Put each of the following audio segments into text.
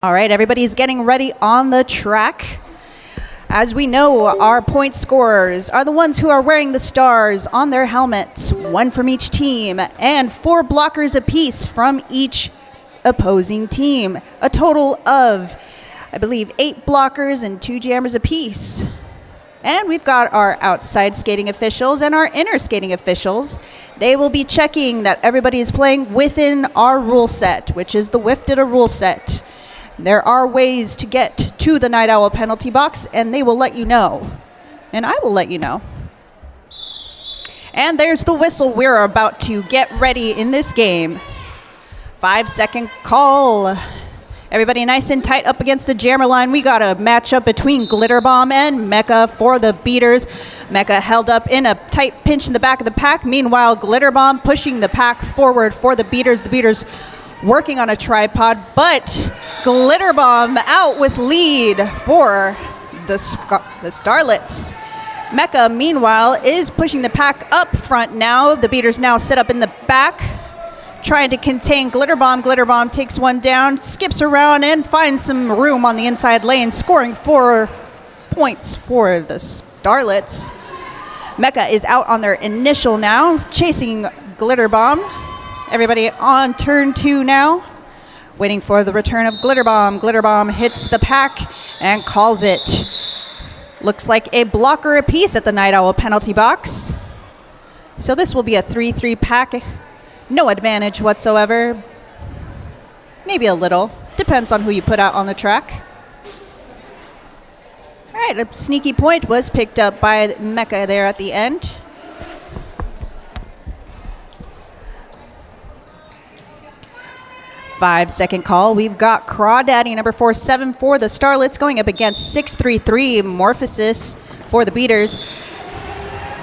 All right, everybody's getting ready on the track. As we know, our point scorers are the ones who are wearing the stars on their helmets, one from each team, and 4 blockers apiece from each opposing team. A total of, I believe, 8 blockers and 2 jammers apiece. And we've got our outside skating officials and our inner skating officials. They will be checking that everybody is playing within our rule set, which is the WIFDA rule set. There are ways to get to the Night Owl penalty box, and they will let you know. And I will let you know. And there's the whistle. We're about to get ready in this game. 5-second call. Everybody nice and tight up against the jammer line. We got a matchup between Glitter Bomb and Mecha for the beaters. Mecha held up in a tight pinch in the back of the pack. Meanwhile, Glitter Bomb pushing the pack forward for the beaters. The beaters working on a tripod, but Glitter Bomb out with lead for the Starlets. Mecha, meanwhile, is pushing the pack up front now. The beaters now set up in the back, trying to contain Glitter Bomb. Glitter Bomb takes one down, skips around, and finds some room on the inside lane, scoring 4 points for the Starlets. Mecha is out on their initial now, chasing Glitter Bomb. Everybody on turn 2 now, waiting for the return of Glitter Bomb. Glitter Bomb hits the pack and calls it. Looks like a blocker apiece at the Night Owl penalty box. So this will be a 3-3 pack. No advantage whatsoever. Maybe a little. Depends on who you put out on the track. All right, a sneaky point was picked up by Mecha there at the end. Five-second call. We've got Crawdaddy, number 4-7 for the Starlets, going up against 6-3-3 Morphosis for the beaters.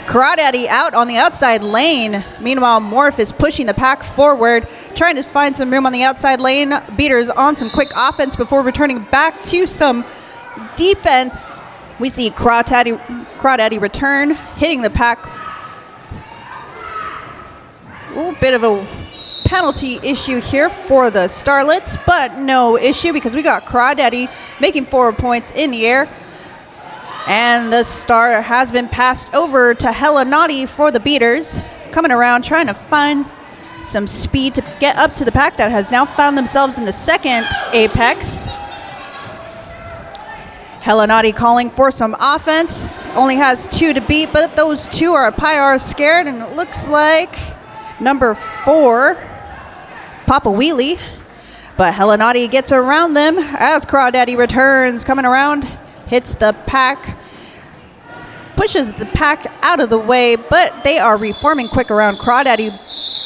Crawdaddy out on the outside lane. Meanwhile, Morph is pushing the pack forward, trying to find some room on the outside lane. Beaters on some quick offense before returning back to some defense. We see Crawdaddy return, hitting the pack. A little bit of a penalty issue here for the Starlets, but no issue because we got Crawdaddy making 4 points in the air. And the star has been passed over to Hella Naughty for the beaters, coming around trying to find some speed to get up to the pack that has now found themselves in the second apex. Hella Naughty calling for some offense, only has 2 to beat, but those 2 are Pyar scared, and it looks like number 4, Papa Wheelie, but Hella Naughty gets around them as Crawdaddy returns, coming around, hits the pack, pushes the pack out of the way, but they are reforming quick around Crawdaddy.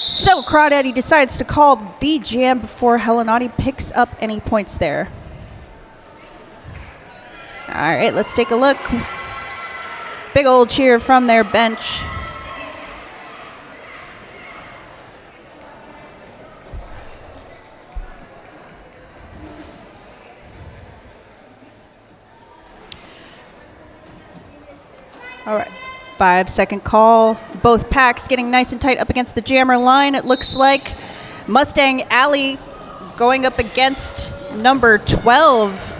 So Crawdaddy decides to call the jam before Hella Naughty picks up any points there. All right, let's take a look. Big old cheer from their bench. All right, 5-second call. Both packs getting nice and tight up against the jammer line. It looks like Mustang Alley going up against number 12.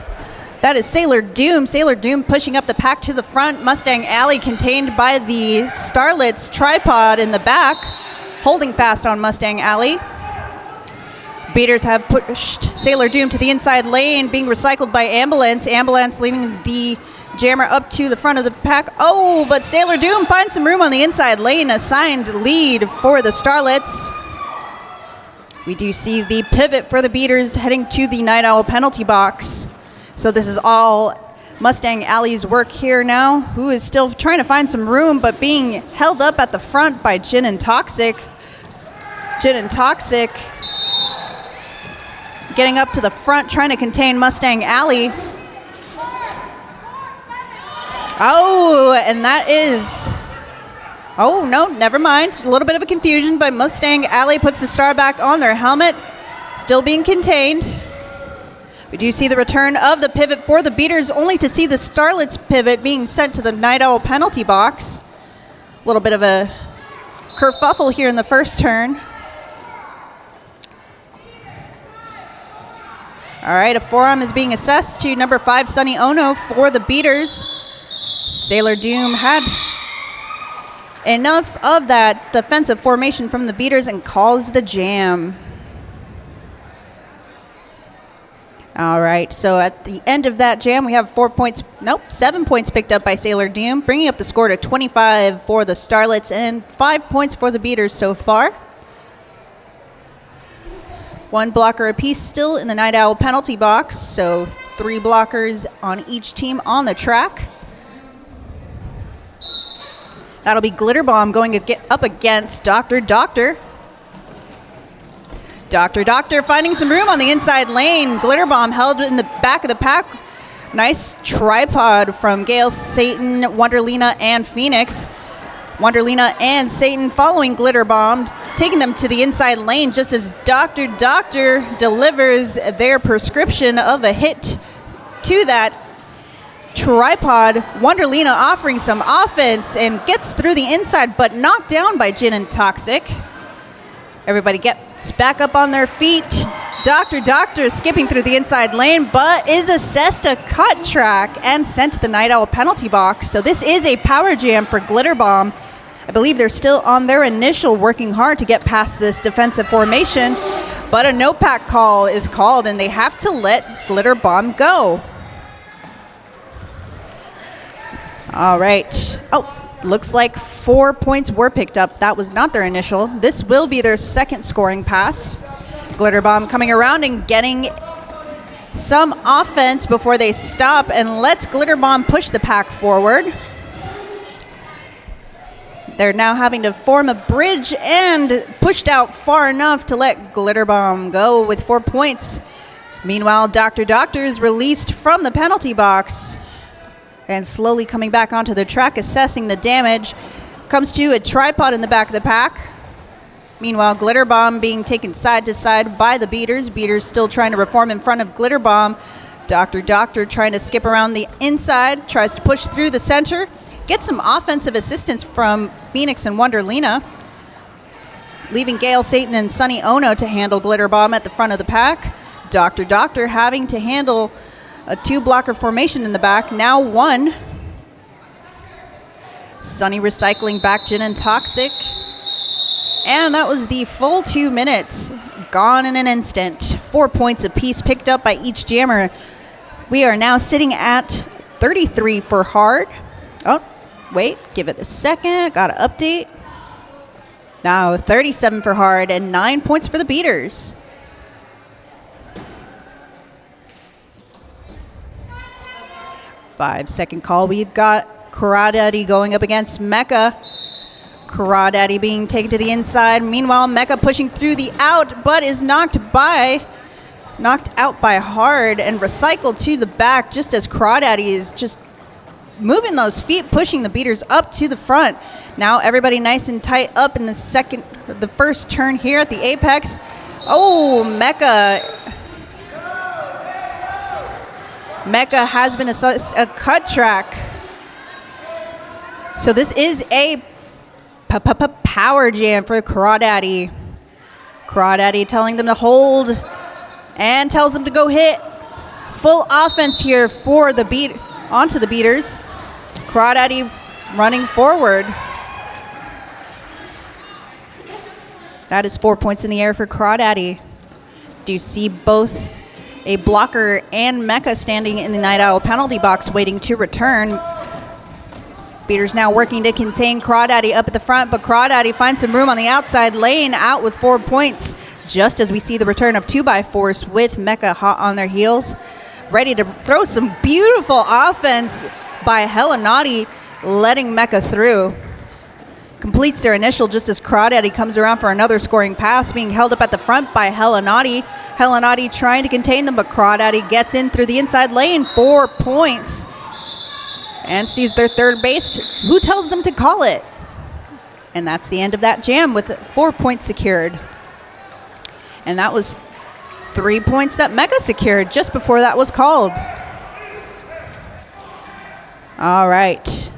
That is Sailor Doom. Sailor Doom pushing up the pack to the front. Mustang Alley contained by the Starlets tripod in the back, holding fast on Mustang Alley. Beaters have pushed Sailor Doom to the inside lane, being recycled by Ambulance. Ambulance leaving the jammer up to the front of the pack. Oh, but Sailor Doom finds some room on the inside lane. Assigned lead for the Starlets. We do see the pivot for the beaters heading to the Night Owl penalty box. So this is all Mustang Alley's work here now, who is still trying to find some room, but being held up at the front by Jin and Toxic. Jin and Toxic getting up to the front, trying to contain Mustang Alley. Oh, and that is, oh no, never mind. A little bit of a confusion, but Mustang Alley puts the star back on their helmet, still being contained. We do see the return of the pivot for the beaters, only to see the Starlets pivot being sent to the Night Owl penalty box. A little bit of a kerfuffle here in the first turn. All right, a forearm is being assessed to number 5, Sunny Ono for the beaters. Sailor Doom had enough of that defensive formation from the beaters and calls the jam. All right, so at the end of that jam, we have 7 points picked up by Sailor Doom, bringing up the score to 25 for the Starlets and 5 points for the beaters so far. 1 blocker apiece still in the Night Owl penalty box, so 3 blockers on each team on the track. That'll be Glitter Bomb going to get up against Dr. Doctor. Dr. Doctor finding some room on the inside lane. Glitter Bomb held in the back of the pack. Nice tripod from Gale, Satan, Wonderlina, and Phoenix. Wonderlina and Satan following Glitter Bomb, taking them to the inside lane just as Dr. Doctor delivers their prescription of a hit to that tripod. Wonderlina offering some offense and gets through the inside, but knocked down by Jin and Toxic. Everybody gets back up on their feet. Dr. Doctor skipping through the inside lane, but is assessed a cut track and sent to the Night Owl penalty box. So this is a power jam for Glitter Bomb. I believe they're still on their initial, working hard to get past this defensive formation, but a no pack call is called and they have to let Glitter Bomb go. All right. Oh, looks like 4 points were picked up. That was not their initial. This will be their second scoring pass. Glitter Bomb coming around and getting some offense before they stop and lets Glitter Bomb push the pack forward. They're now having to form a bridge and pushed out far enough to let Glitter Bomb go with 4 points. Meanwhile, Dr. Doctor is released from the penalty box and slowly coming back onto the track, assessing the damage. Comes to a tripod in the back of the pack. Meanwhile, Glitter Bomb being taken side to side by the beaters. Beaters still trying to reform in front of Glitter Bomb. Dr. Doctor trying to skip around the inside, tries to push through the center. Get some offensive assistance from Phoenix and Wonderlina, leaving Gale, Satan, and Sunny Ono to handle Glitter Bomb at the front of the pack. Dr. Doctor having to handle a 2-blocker formation in the back, now 1. Sunny recycling back Jin and Toxic. And that was the full 2 minutes, gone in an instant. 4 points apiece picked up by each jammer. We are now sitting at 33 for hard. Oh, wait, give it a second. Got to update. Now 37 for hard and 9 points for the beaters. Five-second call. We've got Crawdaddy going up against Mecha. Crawdaddy being taken to the inside. Meanwhile, Mecha pushing through the out, but is knocked out by hard and recycled to the back just as Crawdaddy is just moving those feet, pushing the beaters up to the front. Now everybody nice and tight up in the first turn here at the apex. Oh, Mecha has been a cut track. So this is a power jam for Crawdaddy. Crawdaddy telling them to hold and tells them to go hit. Full offense here for onto the beaters. Crawdaddy running forward. That is 4 points in the air for Crawdaddy. Do you see both a blocker and Mecha standing in the Night Owl penalty box waiting to return? Beaters now working to contain Crawdaddy up at the front, but Crawdaddy finds some room on the outside lane, out with 4 points, just as we see the return of 2x4s with Mecha hot on their heels. Ready to throw some beautiful offense by Hella Naughty, letting Mecha through. Completes their initial just as Crawdaddy comes around for another scoring pass, being held up at the front by Hella Naughty. Hella Naughty trying to contain them, but Crawdaddy gets in through the inside lane, 4 points. And sees their third base. Who tells them to call it? And that's the end of that jam with 4 points secured. And that was 3 points that Mecha secured just before that was called. All right.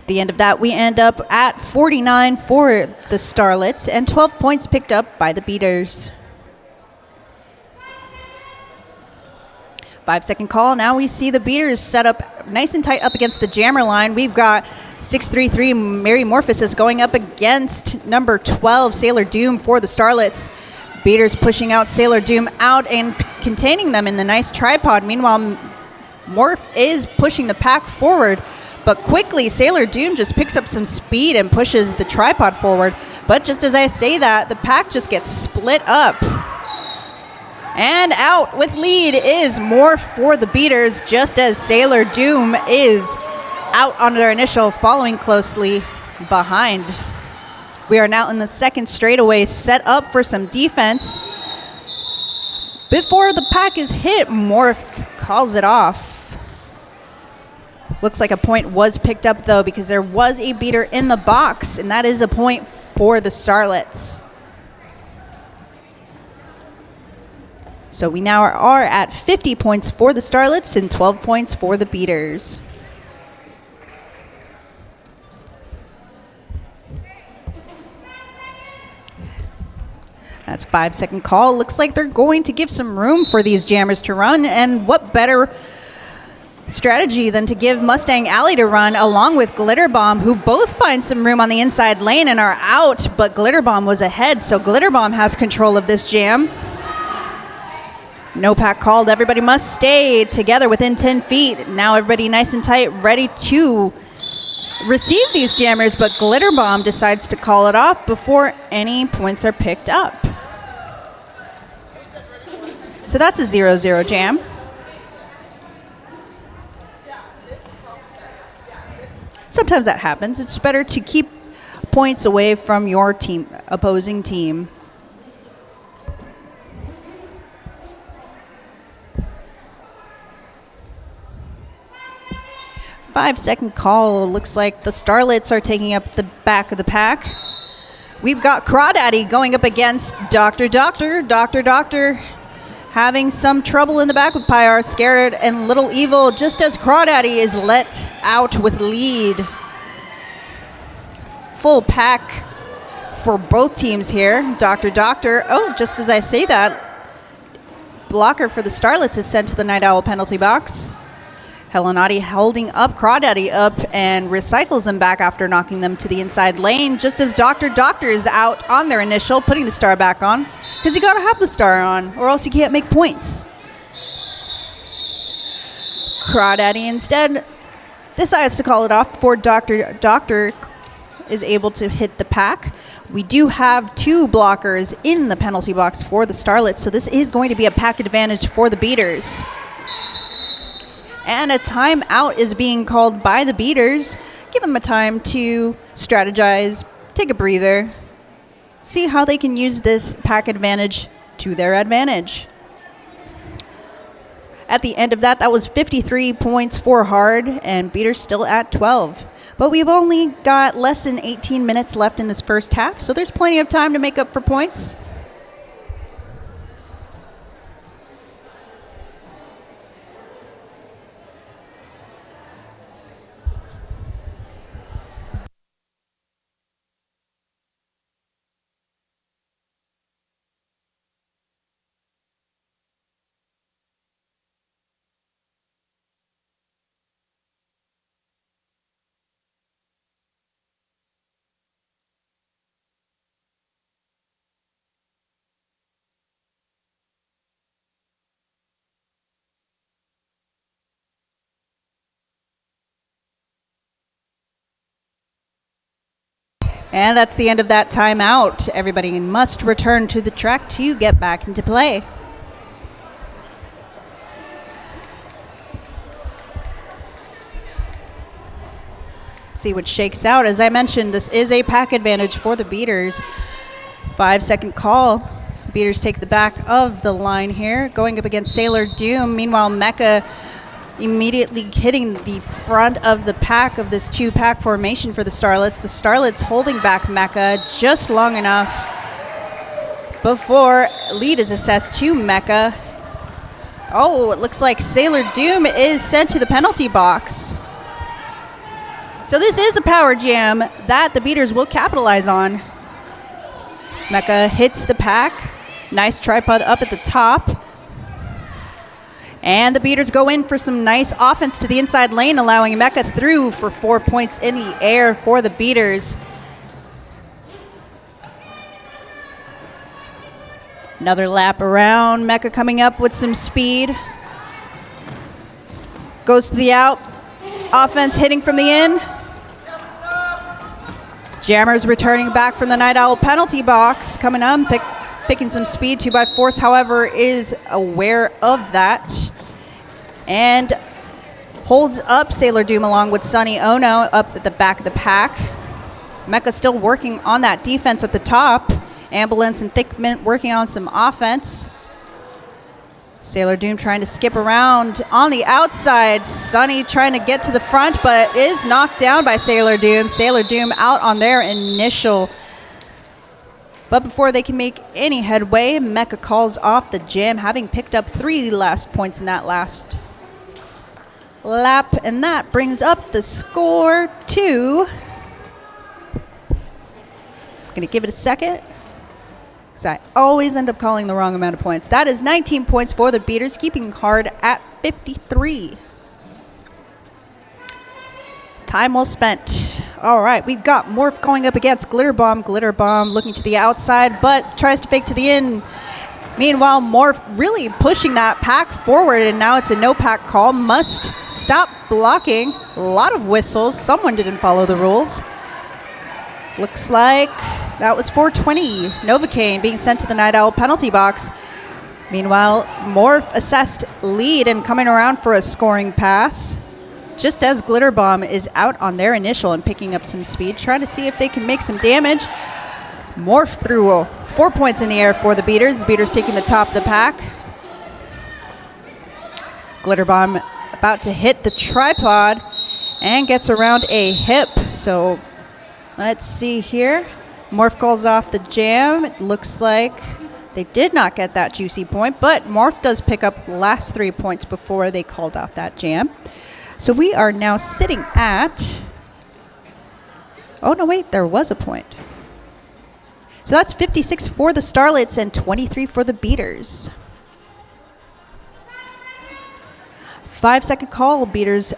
At the end of that, we end up at 49 for the Starlets and 12 points picked up by the beaters. 5-second call. Now we see the beaters set up nice and tight up against the jammer line. We've got 633 Mary Morphosis going up against number 12 Sailor Doom for the Starlets. Beaters pushing out Sailor Doom out and containing them in the nice tripod. Meanwhile, Morph is pushing the pack forward, but quickly Sailor Doom just picks up some speed and pushes the tripod forward. But just as I say that, the pack just gets split up. And out with lead is Morph for the beaters, just as Sailor Doom is out on their initial, following closely behind. We are now in the second straightaway, set up for some defense. Before the pack is hit, Morph calls it off. Looks like a point was picked up, though, because there was a beater in the box, and that is a point for the Starlets. So we now are at 50 points for the Starlets and 12 points for the beaters. That's 5-second call. Looks like they're going to give some room for these jammers to run, and what better strategy than to give Mustang Alley to run along with Glitter Bomb, who both find some room on the inside lane and are out, but Glitter Bomb was ahead, so Glitter Bomb has control of this jam. No pack called. Everybody must stay together within 10 feet. Now everybody nice and tight, ready to receive these jammers, but Glitter Bomb decides to call it off before any points are picked up. So that's a 0-0 jam. Sometimes that happens. It's better to keep points away from your team, opposing team. Five-second call. Looks like the Starlets are taking up the back of the pack. We've got Crawdaddy going up against Dr. Having some trouble in the back with Pyar, Scared, and Little Evil, just as Crawdaddy is let out with lead. Full pack for both teams here. Dr. Oh, just as I say that, blocker for the Starlets is sent to the Night Owl penalty box. Helenati holding up Crawdaddy up and recycles them back after knocking them to the inside lane, just as Dr. is out on their initial, putting the star back on, because you got to have the star on, or else you can't make points. Crawdaddy instead decides to call it off before Dr. is able to hit the pack. We do have two blockers in the penalty box for the Starlets, so this is going to be a pack advantage for the beaters. And a timeout is being called by the beaters. Give them a time to strategize, take a breather, see how they can use this pack advantage to their advantage. At the end of that, that was 53 points for hard, and beaters still at 12. But we've only got less than 18 minutes left in this first half, so there's plenty of time to make up for points. And that's the end of that timeout. Everybody must return to the track to get back into play. See what shakes out. As I mentioned, this is a pack advantage for the beaters. 5-second call. Beaters take the back of the line here, going up against Sailor Doom. Meanwhile, Mecha immediately hitting the front of the pack of this two-pack formation for the Starlets. The Starlets holding back Mecha just long enough before lead is assessed to Mecha. Oh, it looks like Sailor Doom is sent to the penalty box. So this is a power jam that the beaters will capitalize on. Mecha hits the pack. Nice tripod up at the top. And the beaters go in for some nice offense to the inside lane, allowing Mecca through for 4 points in the air for the beaters. Another lap around. Mecca coming up with some speed. Goes to the out. Offense hitting from the in. Jammers returning back from the Night Owl penalty box. Coming up, picking some speed. 2x4, however, is aware of that. And holds up Sailor Doom along with Sunny Ono up at the back of the pack. Mecca still working on that defense at the top. Ambulance and Thick Mint working on some offense. Sailor Doom trying to skip around on the outside. Sunny trying to get to the front, but is knocked down by Sailor Doom. Sailor Doom out on their initial. But before they can make any headway, Mecca calls off the jam, having picked up 3 last points in that last lap. And that brings up the score to... I'm going to give it a second. I always end up calling the wrong amount of points. That is 19 points for the beaters, keeping hard at 53. Time well spent. All right, we've got Morph going up against Glitter Bomb. Glitter Bomb looking to the outside, but tries to fake to the in. Meanwhile, Morph really pushing that pack forward, and now it's a no pack call. Must stop blocking. A lot of whistles. Someone didn't follow the rules. Looks like that was 420. Novocaine being sent to the Night Owl penalty box. Meanwhile, Morph assessed lead and coming around for a scoring pass. Just as Glitter Bomb is out on their initial and picking up some speed, trying to see if they can make some damage. Morph threw 4 points in the air for the beaters. The beaters taking the top of the pack. Glitter Bomb about to hit the tripod and gets around a hip. So let's see here. Morph calls off the jam. It looks like they did not get that juicy point, but Morph does pick up the last 3 points before they called off that jam. So we are now sitting at... Oh, no, wait, there was a point. So that's 56 for the Starlets and 23 for the beaters. 5-second call. Beaters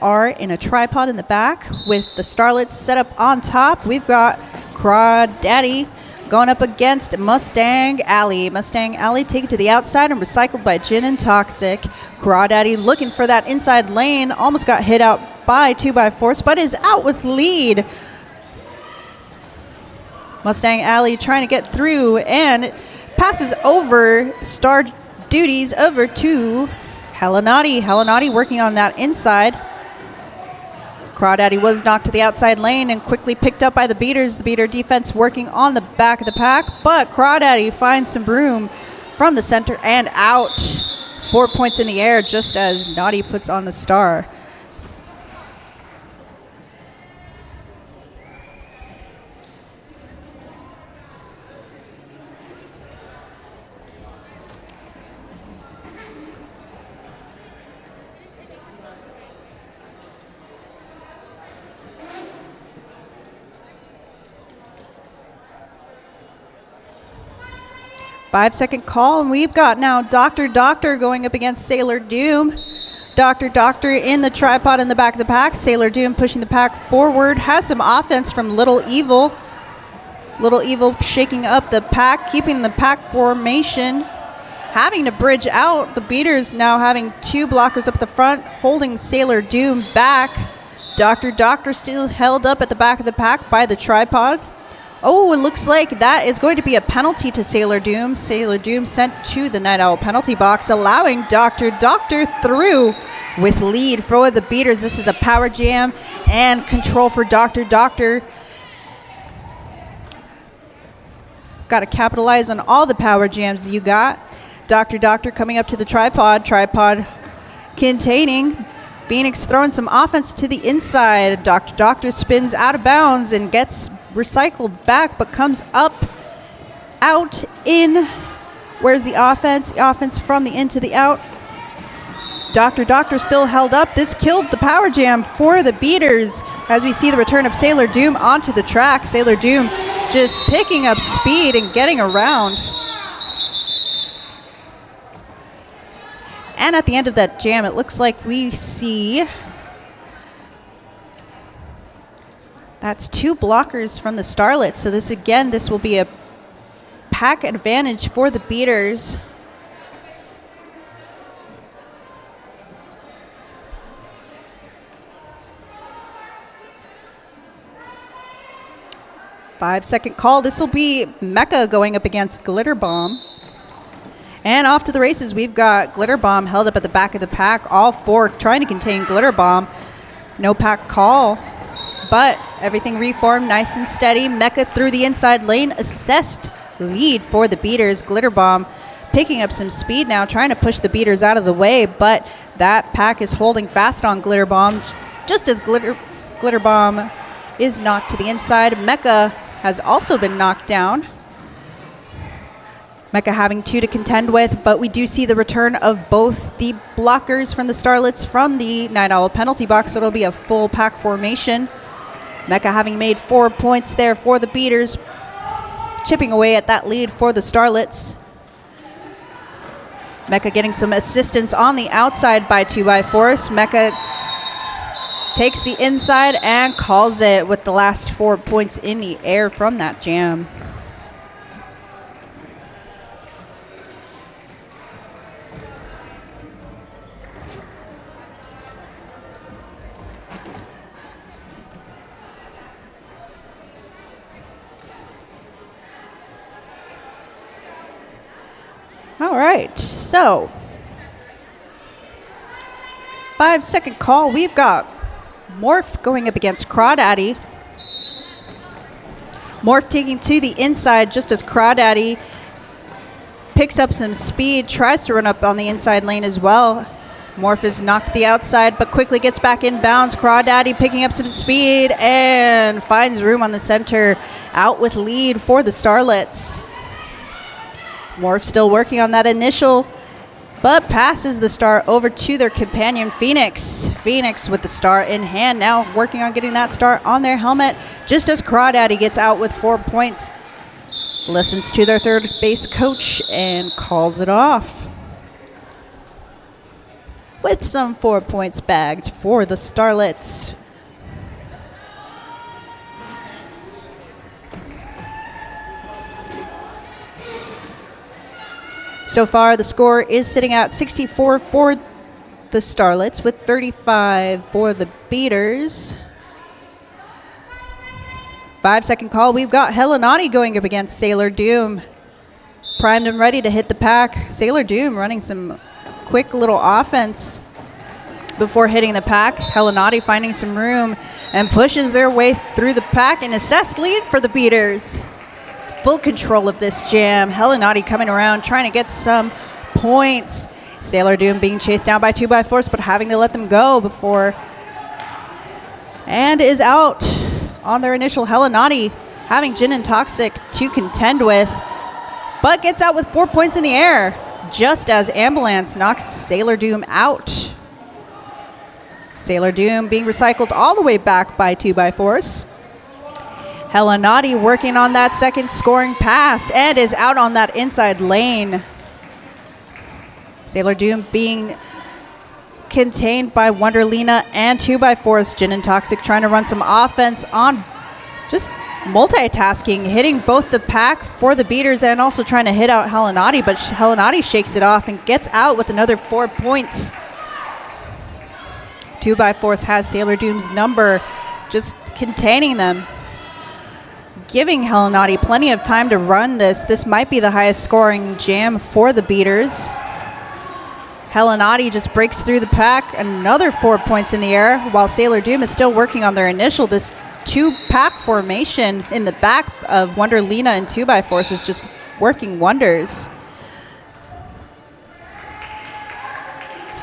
are in a tripod in the back with the Starlets set up on top. We've got Crawdaddy going up against Mustang Alley. Mustang Alley taken to the outside and recycled by Jin and Toxic. Crawdaddy looking for that inside lane. Almost got hit out by 2x4, but is out with lead. Mustang Alley trying to get through and passes over Star Duties over to Hellanati. Hellanati working on that inside. Crawdaddy was knocked to the outside lane and quickly picked up by the beaters. The beater defense working on the back of the pack, but Crawdaddy finds some room from the center and out. 4 points in the air just as Naughty puts on the star. Five-second call, and we've got now Dr. going up against Sailor Doom. Dr. in the tripod in the back of the pack. Sailor Doom pushing the pack forward. Has some offense from Little Evil. Little Evil shaking up the pack, keeping the pack formation. Having to bridge out. The beaters now having 2 blockers up the front, holding Sailor Doom back. Dr. still held up at the back of the pack by the tripod. Oh, it looks like that is going to be a penalty to Sailor Doom. Sailor Doom sent to the Night Owl penalty box, allowing Dr. through with lead for the beaters. This is a power jam and control for Dr. Got to capitalize on all the power jams you got. Dr. coming up to the tripod. Tripod containing Phoenix throwing some offense to the inside. Dr. spins out of bounds and gets recycled back, but comes up, out, in. Where's the offense? The offense from the in to the out. Dr. still held up. This killed the power jam for the beaters as we see the return of Sailor Doom onto the track. Sailor Doom just picking up speed and getting around. And at the end of that jam, it looks like we see that's 2 blockers from the Starlets. So this will be a pack advantage for the beaters. Five-second call. This will be Mecha going up against Glitter Bomb. And off to the races, we've got Glitter Bomb held up at the back of the pack. All 4 trying to contain Glitter Bomb. No pack call, but everything reformed nice and steady. Mecha through the inside lane. Assessed lead for the beaters. Glitter Bomb picking up some speed now, trying to push the beaters out of the way, but that pack is holding fast on Glitter Bomb. Just as Glitter Bomb is knocked to the inside, Mecha has also been knocked down. Mecha having 2 to contend with, but we do see the return of both the blockers from the Starlets from the Night Owl penalty box, so it'll be a full pack formation. Mecha having made 4 points there for the beaters, chipping away at that lead for the Starlets. Mecha getting some assistance on the outside by 2x4. Mecha takes the inside and calls it with the last 4 points in the air from that jam. All right, so 5-second call. We've got Morph going up against Crawdaddy. Morph taking to the inside just as Crawdaddy picks up some speed, tries to run up on the inside lane as well. Morph is knocked to the outside, but quickly gets back in bounds. Crawdaddy picking up some speed and finds room on the center. Out with lead for the Starlets. Morph still working on that initial, but passes the star over to their companion, Phoenix. Phoenix with the star in hand, now working on getting that star on their helmet, just as Crawdaddy gets out with 4 points. Listens to their third base coach and calls it off. With some 4 points bagged for the Starlets. So far, the score is sitting at 64 for the Starlets with 35 for the beaters. 5-second call. We've got Helenati going up against Sailor Doom. Primed and ready to hit the pack. Sailor Doom running some quick little offense before hitting the pack. Helenati finding some room and pushes their way through the pack. An assessed lead for the beaters. Full control of this jam. Helenati coming around, trying to get some points. Sailor Doom being chased down by 2x4s, but having to let them go before. And is out on their initial. Helenati having Jin and Toxic to contend with, but gets out with 4 points in the air, just as Ambulance knocks Sailor Doom out. Sailor Doom being recycled all the way back by 2x4s. Helenati working on that second scoring pass and is out on that inside lane. Sailor Doom being contained by Wonderlina and 2x4s. Jin and Toxic trying to run some offense on just multitasking, hitting both the pack for the beaters and also trying to hit out Helenati, but Helenati shakes it off and gets out with another 4 points. 2x4s has Sailor Doom's number, just containing them, giving Helenati plenty of time to run this. This might be the highest scoring jam for the beaters. Helenati just breaks through the pack, another 4 points in the air, while Sailor Doom is still working on their initial. This 2-pack formation in the back of Wonderlina and 2x4s is just working wonders.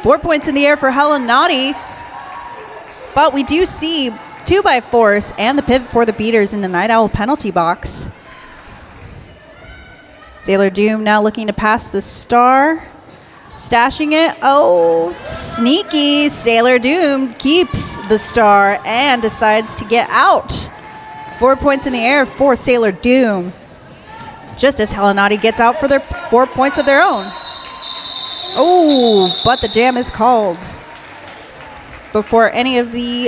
4 points in the air for Helenati, but we do see 2x4s and the pivot for the beaters in the Night Owl penalty box. Sailor Doom now looking to pass the star, stashing it. Oh, sneaky. Sailor Doom keeps the star and decides to get out. 4 points in the air for Sailor Doom, just as Helenati gets out for their 4 points of their own. Oh, but the jam is called before any of the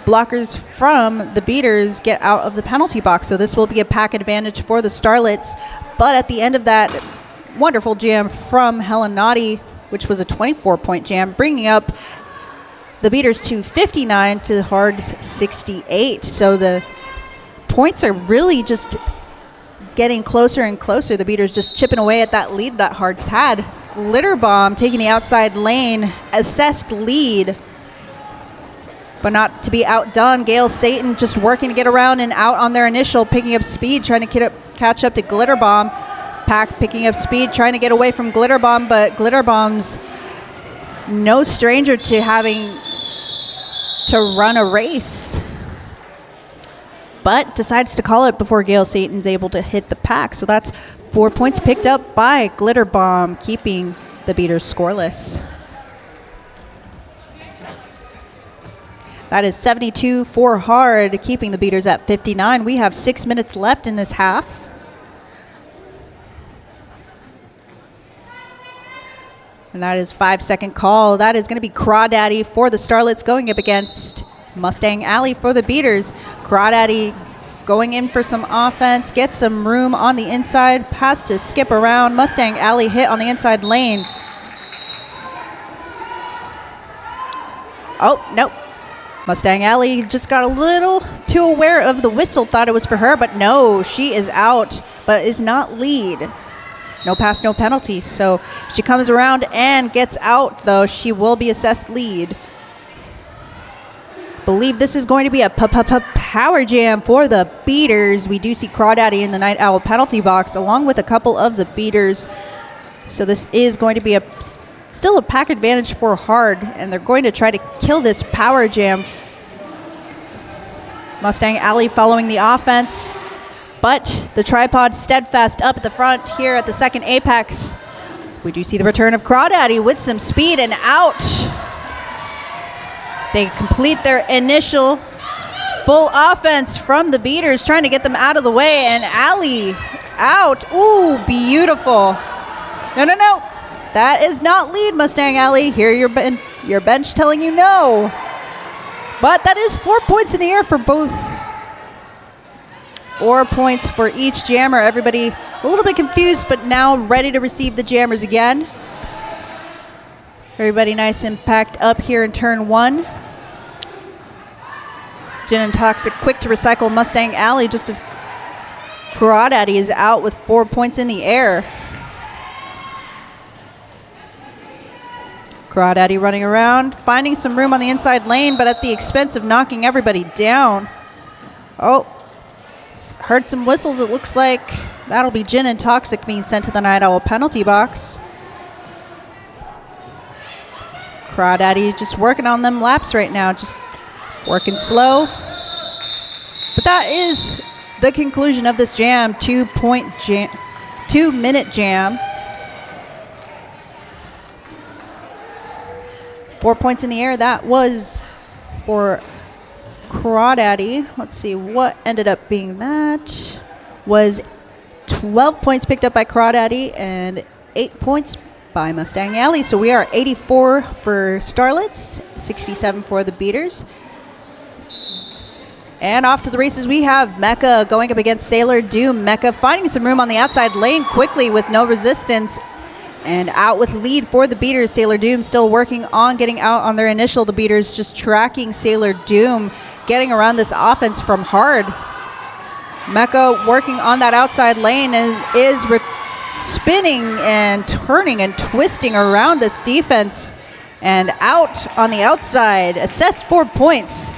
blockers from the beaters get out of the penalty box. So this will be a pack advantage for the Starlets. But at the end of that wonderful jam from Helen Naughty, which was a 24-point jam, bringing up the beaters to 59 to Hard's 68. So the points are really just getting closer and closer. The beaters just chipping away at that lead that Hard's had. Glitter Bomb taking the outside lane, assessed lead, but not to be outdone. Gail Satan just working to get around and out on their initial, picking up speed, trying to catch up to Glitter Bomb. Pack picking up speed, trying to get away from Glitter Bomb, but Glitter Bomb's no stranger to having to run a race, but decides to call it before Gail Satan's able to hit the pack. So that's 4 points picked up by Glitter Bomb, keeping the beaters scoreless. That is 72 for Hard, keeping the beaters at 59. We have 6 minutes left in this half. And that is 5-second call. That is going to be Crawdaddy for the Starlets going up against Mustang Alley for the beaters. Crawdaddy going in for some offense, gets some room on the inside, has to skip around. Mustang Alley hit on the inside lane. Oh, nope. Mustang Alley just got a little too aware of the whistle, thought it was for her, but no, she is out, but is not lead. No pass, no penalty. So if she comes around and gets out, though, she will be assessed lead. Believe this is going to be a power jam for the beaters. We do see Crawdaddy in the Night Owl penalty box along with a couple of the beaters. So this is going to be still a pack advantage for Hard, and they're going to try to kill this power jam. Mustang Alley following the offense, but the tripod steadfast up at the front here at the second apex. We do see the return of Crawdaddy with some speed and out. They complete their initial full offense from the beaters, trying to get them out of the way, and Alley out. Ooh, beautiful. No. That is not lead, Mustang Alley. Hear your bench telling you no. But that is 4 points in the air for both. 4 points for each jammer. Everybody a little bit confused, but now ready to receive the jammers again. Everybody nice and packed up here in turn one. Gin and Toxic quick to recycle Mustang Alley just as Crawdaddy is out with 4 points in the air. Crawdaddy running around, finding some room on the inside lane, but at the expense of knocking everybody down. Oh, heard some whistles. It looks like that'll be Gin and Toxic being sent to the Night Owl penalty box. Crawdaddy just working on them laps right now, just working slow. But that is the conclusion of this jam, 2 minute jam. 4 points in the air. That was for Crawdaddy. Let's see what ended up being that. Was 12 points picked up by Crawdaddy and 8 points by Mustang Alley. So we are 84 for Starlets, 67 for the beaters. And off to the races we have Mecha going up against Sailor Doom. Mecha finding some room on the outside lane quickly with no resistance. And out with lead for the beaters. Sailor Doom still working on getting out on their initial. The beaters just tracking Sailor Doom, getting around this offense from Hard. Mecha working on that outside lane and is spinning and turning and twisting around this defense. And out on the outside, assessed 4 points.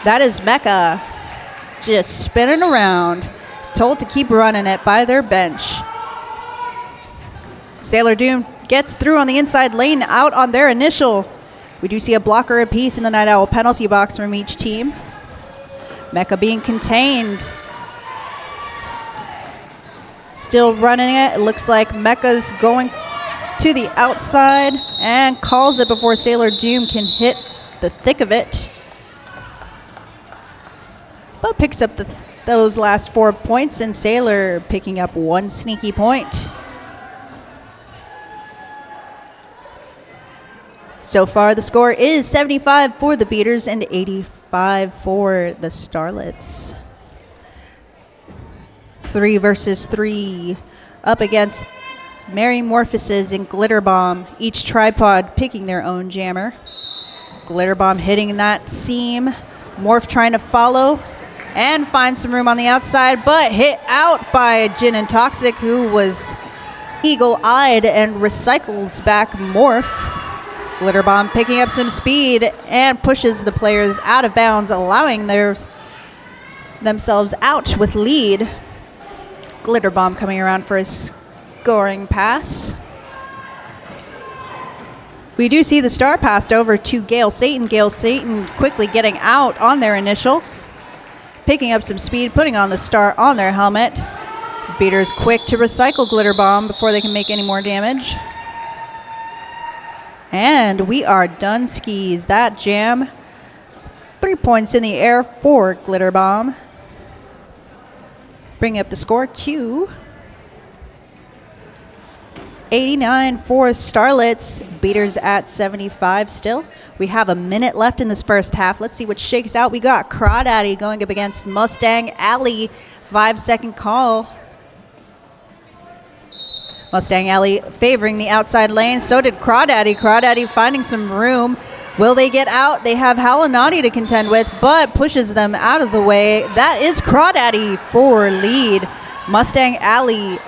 That is Mecha just spinning around, told to keep running it by their bench. Sailor Doom gets through on the inside lane, out on their initial. We do see a blocker apiece in the Night Owl penalty box from each team. Mecha being contained. Still running it. It looks like Mecha's going to the outside and calls it before Sailor Doom can hit the thick of it. But picks up those last 4 points, and Sailor picking up one sneaky point. So far, the score is 75 for the Beaters and 85 for the Starlets. 3 versus 3 up against Metamorphoses and Glitter Bomb, each tripod picking their own jammer. Glitter Bomb hitting that seam. Morph trying to follow and find some room on the outside, but hit out by Jin and Toxic, who was eagle-eyed and recycles back Morph. Glitter Bomb picking up some speed and pushes the players out of bounds, allowing themselves out with lead. Glitter Bomb coming around for a scoring pass. We do see the star passed over to Gale Satan. Gale Satan quickly getting out on their initial, picking up some speed, putting on the star on their helmet. Beaters quick to recycle Glitter Bomb before they can make any more damage. And we are done skis. That jam, 3 points in the air for Glitter Bomb. Bring up the score to 89 for Starlets. Beaters at 75 still. We have a minute left in this first half. Let's see what shakes out. We got Crawdaddy going up against Mustang Alley. 5-second call. Mustang Alley favoring the outside lane. So did Crawdaddy. Crawdaddy finding some room. Will they get out? They have Halinati to contend with, but pushes them out of the way. That is Crawdaddy for lead. Mustang Alley,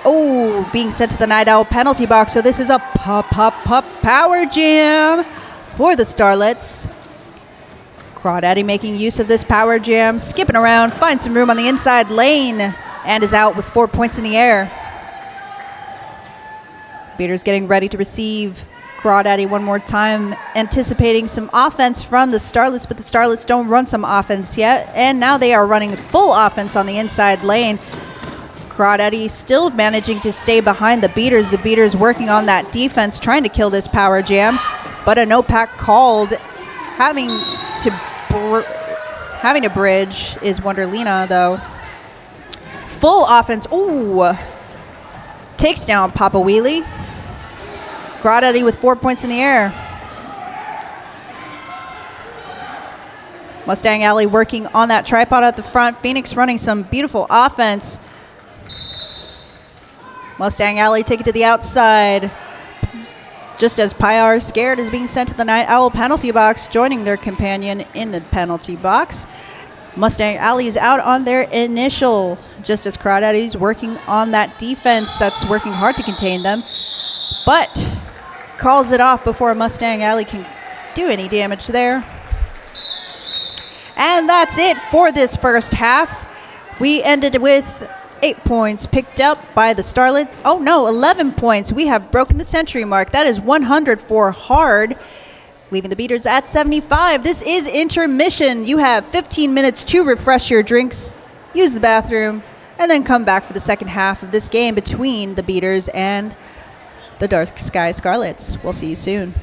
being sent to the Night Owl penalty box. So this is a power jam for the Starlets. Crawdaddy making use of this power jam, skipping around, finds some room on the inside lane, and is out with 4 points in the air. Beaters getting ready to receive Crawdaddy one more time, anticipating some offense from the Starlets, but the Starlets don't run some offense yet, and now they are running full offense on the inside lane. Crawdaddy still managing to stay behind the Beaters. The Beaters working on that defense, trying to kill this power jam, but a no pack called. Having to bridge is Wonderlina, though. Full offense. Takes down Papa Wheelie. Crawdaddy with 4 points in the air. Mustang Alley working on that tripod at the front. Phoenix running some beautiful offense. Mustang Alley take it to the outside. Just as Pyar Scared is being sent to the Night Owl penalty box, joining their companion in the penalty box. Mustang Alley is out on their initial, just as Crawdaddy's working on that defense that's working hard to contain them, but calls it off before Mustang Alley can do any damage there. And that's it for this first half. We ended with 8 points picked up by the Starlets. 11 points. We have broken the century mark. That is 100 for hard, leaving the Beaters at 75. This is intermission. You have 15 minutes to refresh your drinks, use the bathroom, and then come back for the second half of this game between the Beaters and the Dark Sky Scarlets. We'll see you soon.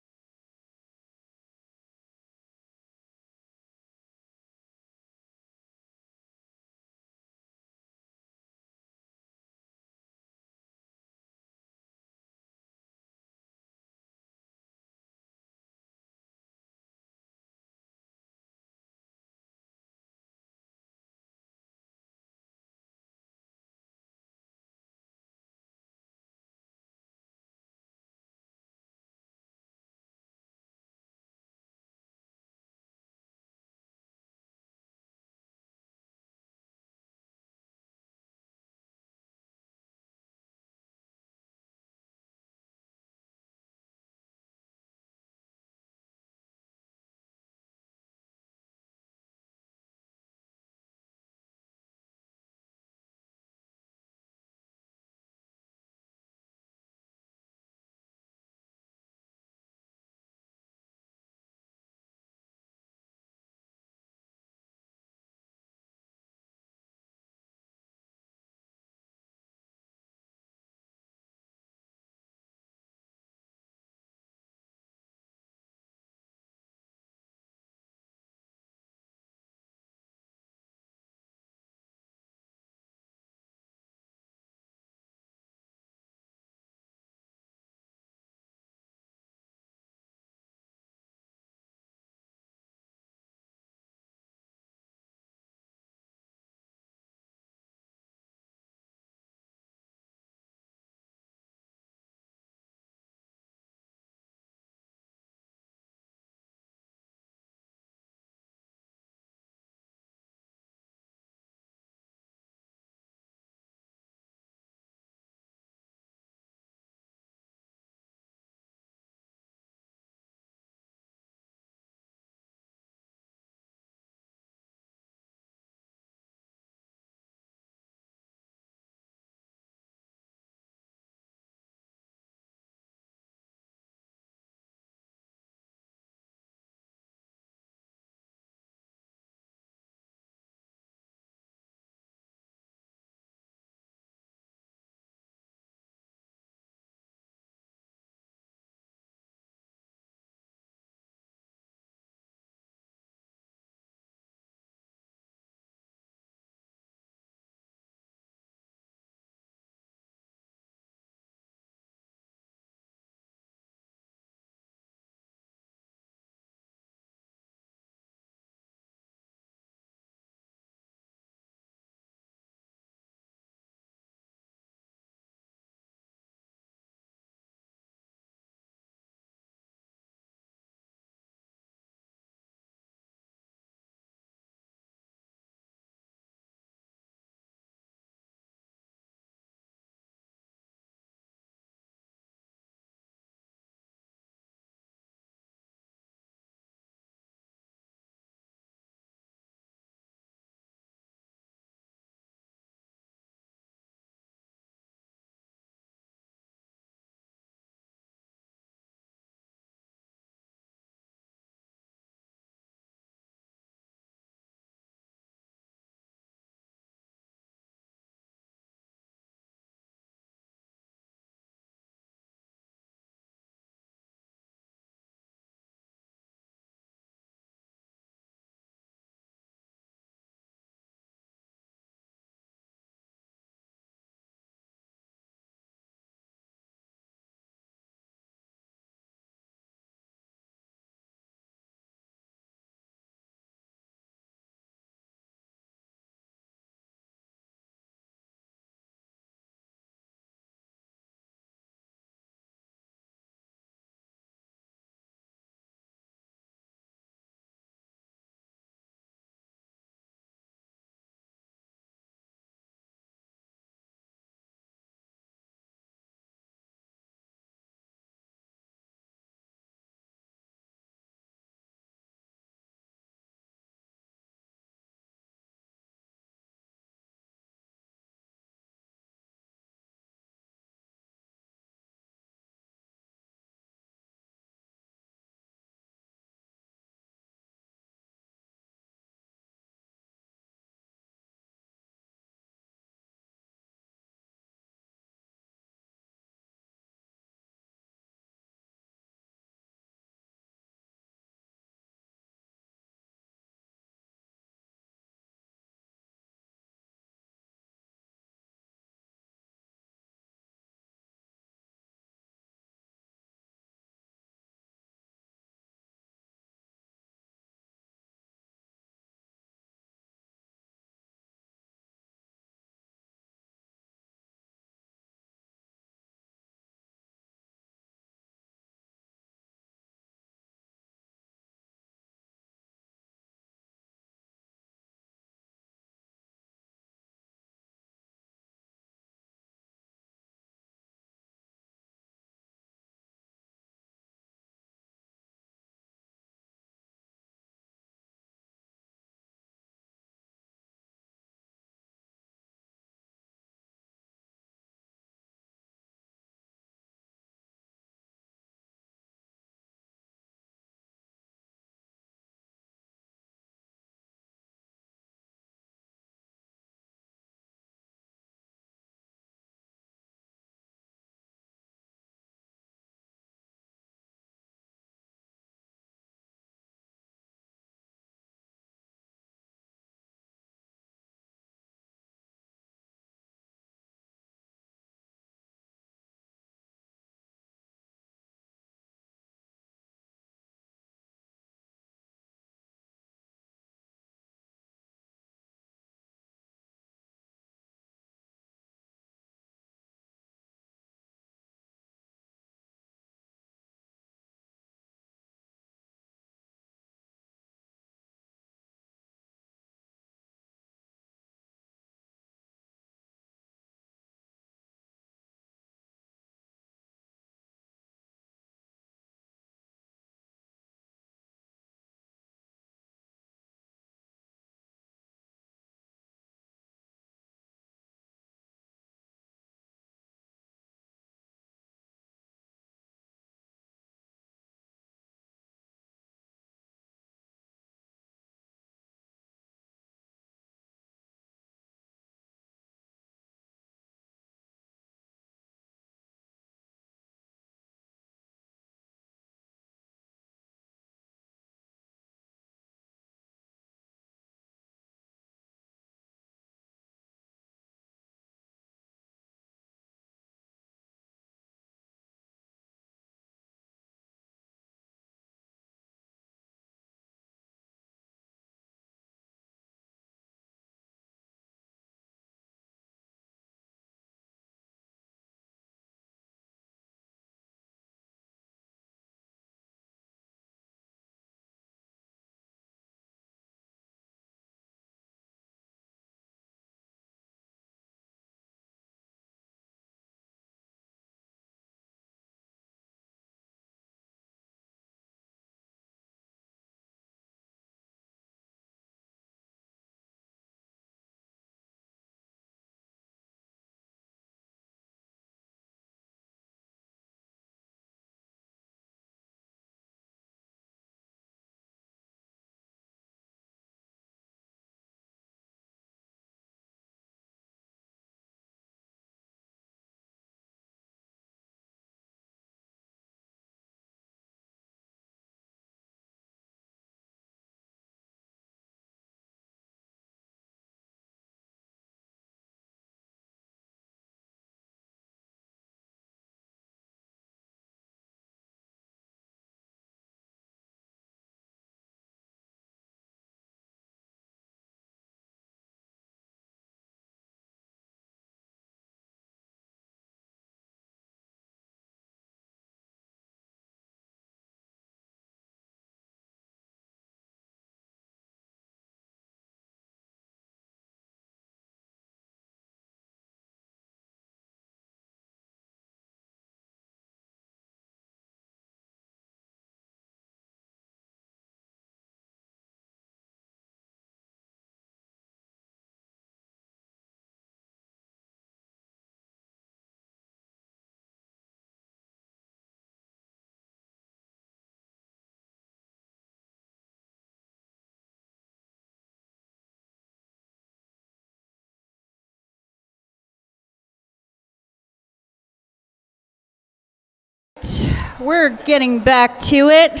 we're getting back to it.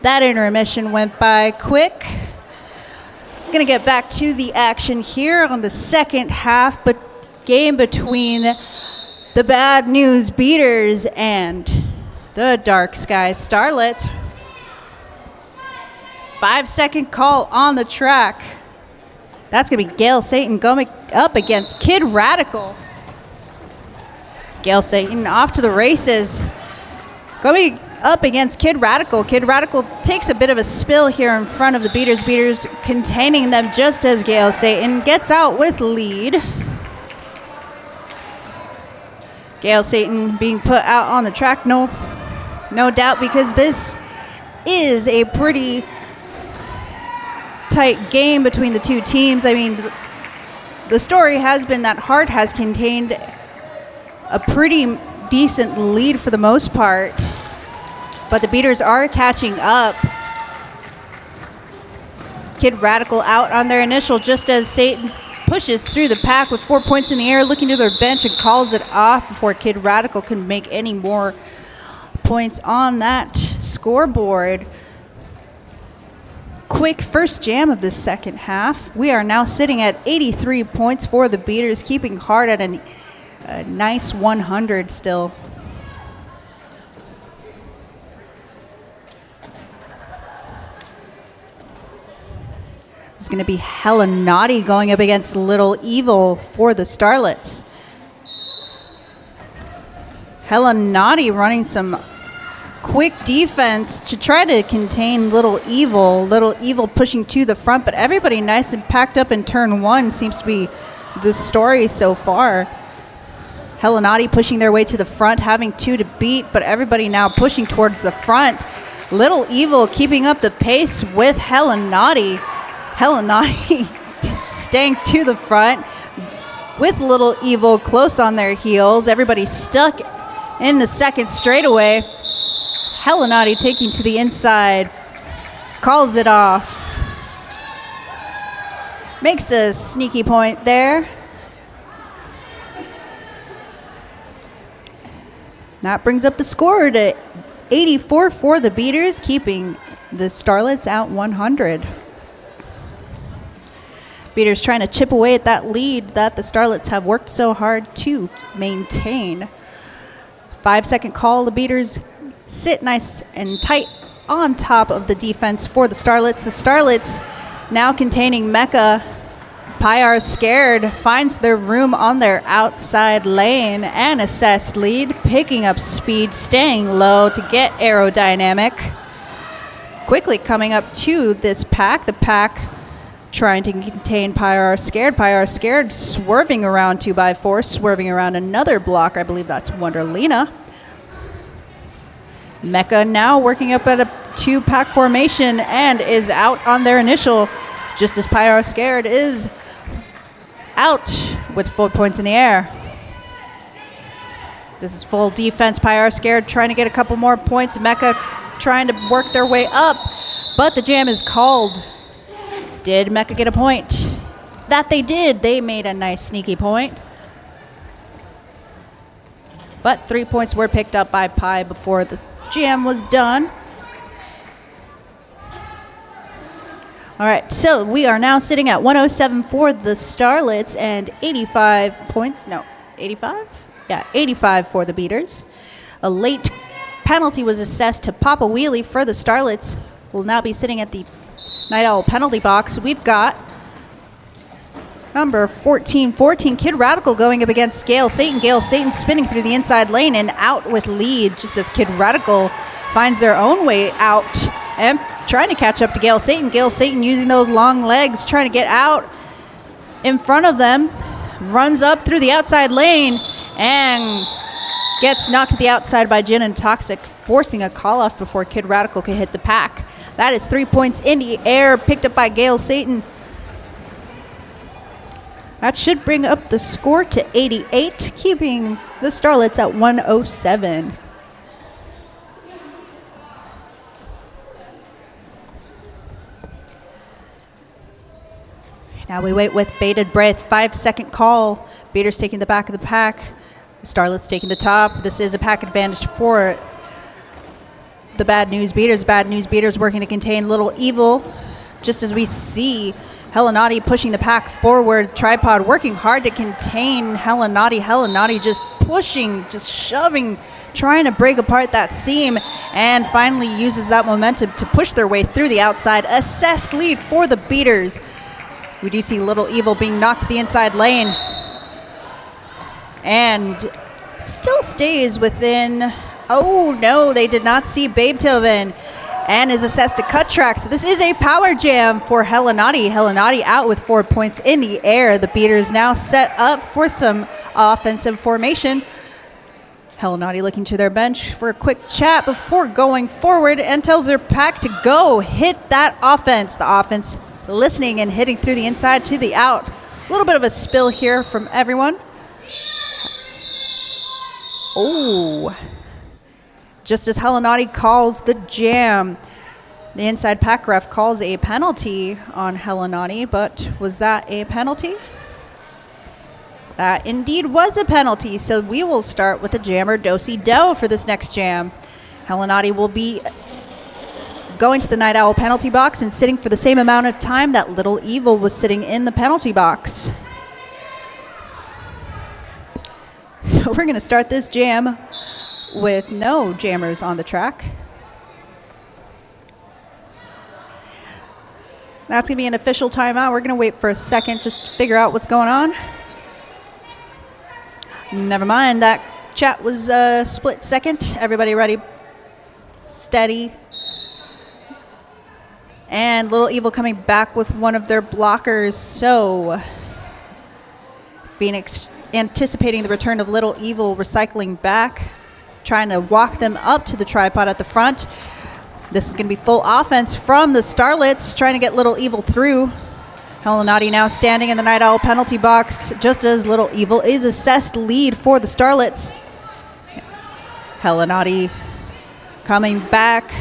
That intermission went by quick. Gonna get back to the action here on the second half, but game between the Bad News Beaters and the Dark Skies Starlets. 5-second call on the track. That's gonna be Gail Satan going up against Kid Radical. Gail Satan off to the races. Going up against Kid Radical. Kid Radical takes a bit of a spill here in front of the Beaters. Beaters containing them just as Gail Satan gets out with lead. Gail Satan being put out on the track, no doubt, because this is a pretty tight game between the two teams. I mean, the story has been that Hart has contained a pretty decent lead for the most part, but the Beaters are catching up. Kid Radical out on their initial just as Satan pushes through the pack with 4 points in the air, looking to their bench and calls it off before Kid Radical can make any more points on that scoreboard. Quick first jam of the second half. We are now sitting at 83 points for the Beaters, keeping Hart at a nice 100 still. It's going to be Hella Naughty going up against Little Evil for the Starlets. Hella Naughty running some quick defense to try to contain Little Evil. Little Evil pushing to the front, but everybody nice and packed up in turn one seems to be the story so far. Hella Naughty pushing their way to the front, having two to beat, but everybody now pushing towards the front. Little Evil keeping up the pace with Hella Naughty. Hella Naughty staying to the front with Little Evil close on their heels. Everybody stuck in the second straightaway. Hella Naughty taking to the inside, calls it off. Makes a sneaky point there. That brings up the score to 84 for the Beaters, keeping the Starlets out 100. Beaters trying to chip away at that lead that the Starlets have worked so hard to maintain. 5-second call. The Beaters sit nice and tight on top of the defense for the Starlets. The Starlets now containing Mecca. Pyar Scared finds their room on their outside lane and assessed lead, picking up speed, staying low to get aerodynamic. Quickly coming up to this pack. The pack trying to contain Pyar Scared. Pyar Scared swerving around 2x4, swerving around another block. I believe that's Wonderlina. Mecca now working up at a 2-pack formation and is out on their initial, just as Pyar Scared is out with 4 points in the air. This is full defense. Pyar Scared trying to get a couple more points. Mecca trying to work their way up, but the jam is called. Did Mecca get a point? That they did. They made a nice sneaky point. But 3 points were picked up by Pi before the jam was done. All right, so we are now sitting at 107 for the Starlets and 85 points. No, 85? Yeah, 85 for the Beaters. A late penalty was assessed to Papa Wheelie for the Starlets. Will now be sitting at the Night Owl penalty box. We've got number 14, Kid Radical going up against Gail Satan. Gail Satan spinning through the inside lane and out with lead, just as Kid Radical finds their own way out and trying to catch up to Gail Satan. Gail Satan using those long legs, trying to get out in front of them. Runs up through the outside lane and gets knocked to the outside by Jin and Toxic, forcing a call-off before Kid Radical could hit the pack. That is 3 points in the air, picked up by Gail Satan. That should bring up the score to 88, keeping the Starlets at 107. Now we wait with bated breath. 5-second call. Beaters taking the back of the pack. The Starlets taking the top. This is a pack advantage for the bad news beaters. Bad news beaters working to contain Little Evil. Just as we see Helenati pushing the pack forward, Tripod working hard to contain Helenati. Helenati just pushing, just shoving, trying to break apart that seam, and finally uses that momentum to push their way through the outside. Assessed lead for the beaters. We do see Little Evil being knocked to the inside lane and still stays within. Oh no, they did not see Beethoven and is assessed to cut track. So this is a power jam for Helenati. Helenati out with 4 points in the air. The beaters now set up for some offensive formation. Helenati looking to their bench for a quick chat before going forward and tells their pack to go hit that offense. The offense listening and hitting through the inside to the out. A little bit of a spill here from everyone. Oh. Just as Helenati calls the jam, the inside pack ref calls a penalty on Helenati, but was that a penalty? That indeed was a penalty, so we will start with the jammer do-si-do for this next jam. Helenati will be going to the Night Owl penalty box and sitting for the same amount of time that Little Evil was sitting in the penalty box. So we're going to start this jam with no jammers on the track. That's going to be an official timeout. We're going to wait for a second just to figure out what's going on. Never mind, that chat was a split second. Everybody ready? Steady. And Little Evil coming back with one of their blockers. So Phoenix anticipating the return of Little Evil, recycling back, trying to walk them up to the tripod at the front. This is going to be full offense from the Starlets, trying to get Little Evil through. Helenati now standing in the Night Owl penalty box, just as Little Evil is assessed lead for the Starlets. Helenati coming back,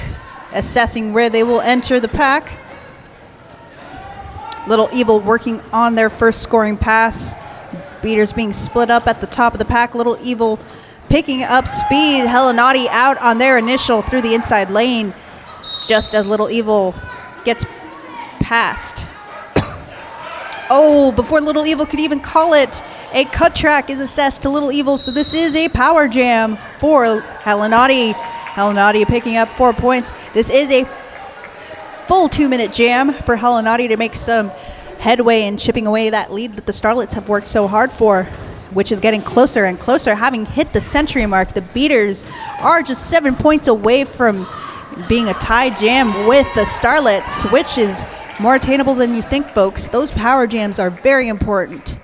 assessing where they will enter the pack. Little Evil working on their first scoring pass. Beaters being split up at the top of the pack. Little Evil picking up speed. Helenati out on their initial through the inside lane, just as Little Evil gets past. Oh, before Little Evil could even call it, a cut track is assessed to Little Evil, so this is a power jam for Helenati. Helenati picking up 4 points. This is a full 2-minute jam for Helenati to make some headway in chipping away that lead that the Starlets have worked so hard for, which is getting closer and closer. Having hit the century mark, the beaters are just 7 points away from being a tie jam with the Starlets, which is more attainable than you think, folks. Those power jams are very important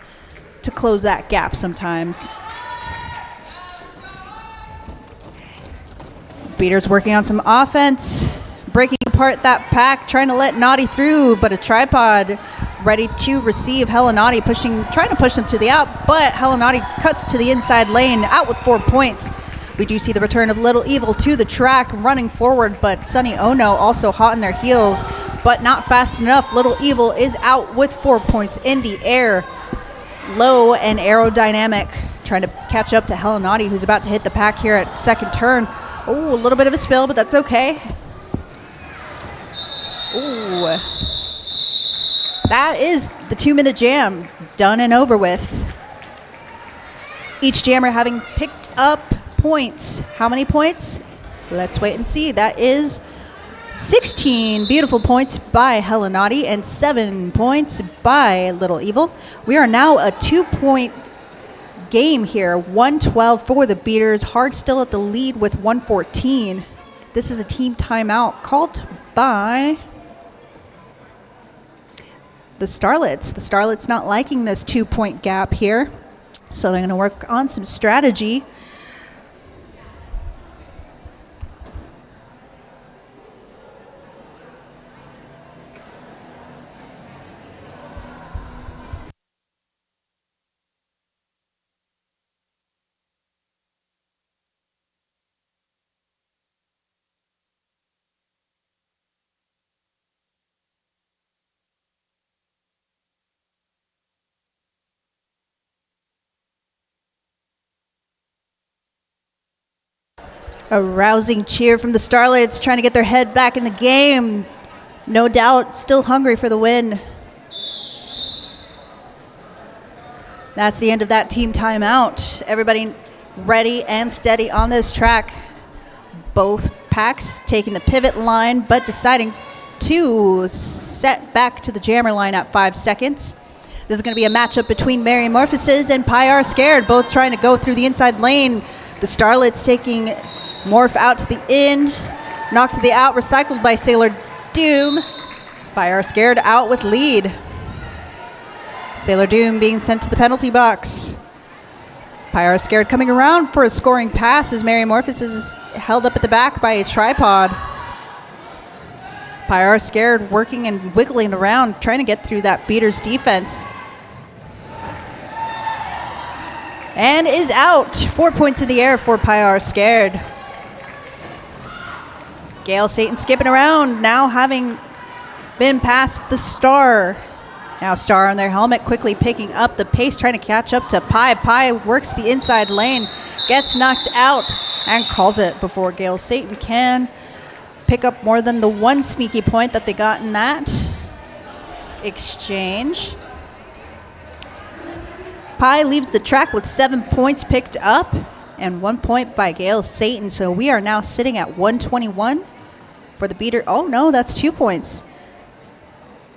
to close that gap sometimes. Beaters working on some offense, breaking apart that pack, trying to let Naughty through, but a tripod ready to receive Helenati, trying to push them to the out, but Helenati cuts to the inside lane, out with 4 points. We do see the return of Little Evil to the track, running forward, but Sunny Ono also hot in their heels, but not fast enough. Little Evil is out with 4 points in the air. Low and aerodynamic, trying to catch up to Helenati, who's about to hit the pack here at second turn. Oh, a little bit of a spill, but that's okay. Ooh. That is the 2-minute jam, done and over with. Each jammer having picked up points. How many points? Let's wait and see. That is 16 beautiful points by Helenati and 7 points by Little Evil. We are now a 2-point game here. 112 for the beaters. Hard still at the lead with 114. This is a team timeout called by the Starlets. The Starlets not liking this 2-point gap here, so they're going to work on some strategy. A rousing cheer from the Starlets trying to get their head back in the game. No doubt, still hungry for the win. That's the end of that team timeout. Everybody ready and steady on this track. Both packs taking the pivot line, but deciding to set back to the jammer line at 5 seconds. This is going to be a matchup between Metamorphosis and Pyar Scared, both trying to go through the inside lane. The Starlets taking Morph out to the in, knocked to the out, recycled by Sailor Doom. Pyar Scared out with lead. Sailor Doom being sent to the penalty box. Pyar Scared coming around for a scoring pass as Metamorphosis is held up at the back by a tripod. Pyar Scared working and wiggling around, trying to get through that beater's defense. And is out. 4 points in the air for Pyar Scared. Gale Satan skipping around, now having been past the Star. Now Star on their helmet, quickly picking up the pace, trying to catch up to Pi. Pi works the inside lane, gets knocked out, and calls it before Gale Satan can pick up more than the one sneaky point that they got in that exchange. Pi leaves the track with 7 points picked up and 1 point by Gale Satan. So we are now sitting at 121 for the beater. Oh no, that's 2 points.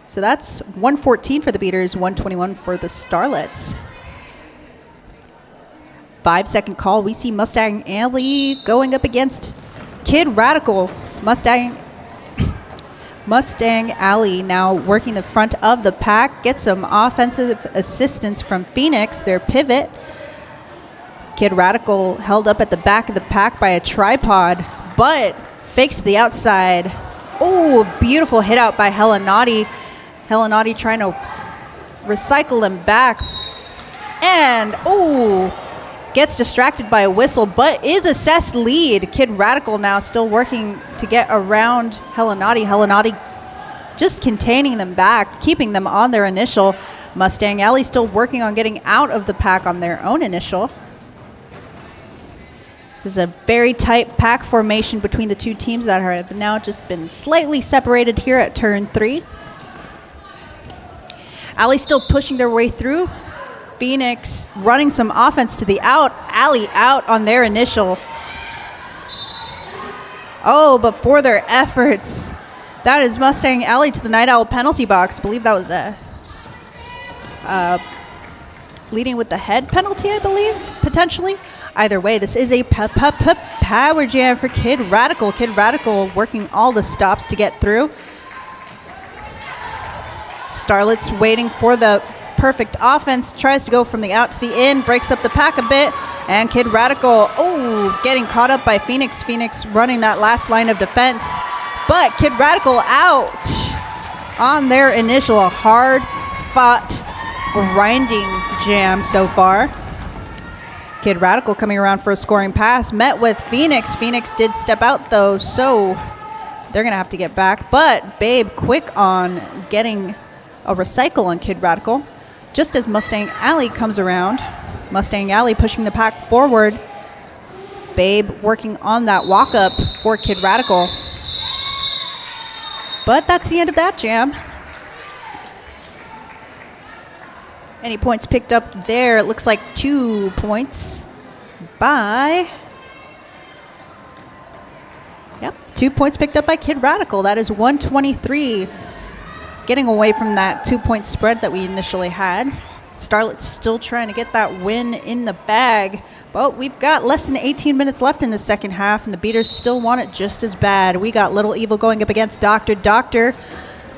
So that's 114 for the beaters, 121 for the Starlets. 5 second call. We see Mustang Alley going up against Kid Radical. Mustang Alley now working the front of the pack. Gets some offensive assistance from Phoenix, their pivot. Kid Radical held up at the back of the pack by a tripod, but fakes to the outside. Oh, beautiful hit out by Hella Naughty. Hella Naughty trying to recycle them back. And, gets distracted by a whistle, but is assessed lead. Kid Radical now still working to get around Hella Naughty. Hella Naughty just containing them back, keeping them on their initial. Mustang Alley still working on getting out of the pack on their own initial. This is a very tight pack formation between the two teams that have now just been slightly separated here at turn 3. Alley still pushing their way through. Phoenix running some offense to the out. Alley out on their initial. Oh, but for their efforts, that is Mustang Alley to the Night Owl penalty box. I believe that was a leading with the head penalty, I believe, potentially. Either way, this is a power jam for Kid Radical. Kid Radical working all the stops to get through. Starlet's waiting for the perfect offense, tries to go from the out to the in, breaks up the pack a bit, and Kid Radical, getting caught up by Phoenix. Phoenix running that last line of defense, but Kid Radical out on their initial. A hard-fought, grinding jam so far. Kid Radical coming around for a scoring pass, met with Phoenix. Phoenix did step out though, so they're gonna have to get back, but Babe quick on getting a recycle on Kid Radical. Just as Mustang Alley comes around, Mustang Alley pushing the pack forward. Babe working on that walk up for Kid Radical. But that's the end of that jam. Any points picked up there? It looks like 2 points by... Yep, 2 points picked up by Kid Radical. That is 123. Getting away from that 2-point spread that we initially had. Starlet's still trying to get that win in the bag. But we've got less than 18 minutes left in the second half, and the beaters still want it just as bad. We got Little Evil going up against Dr. Doctor.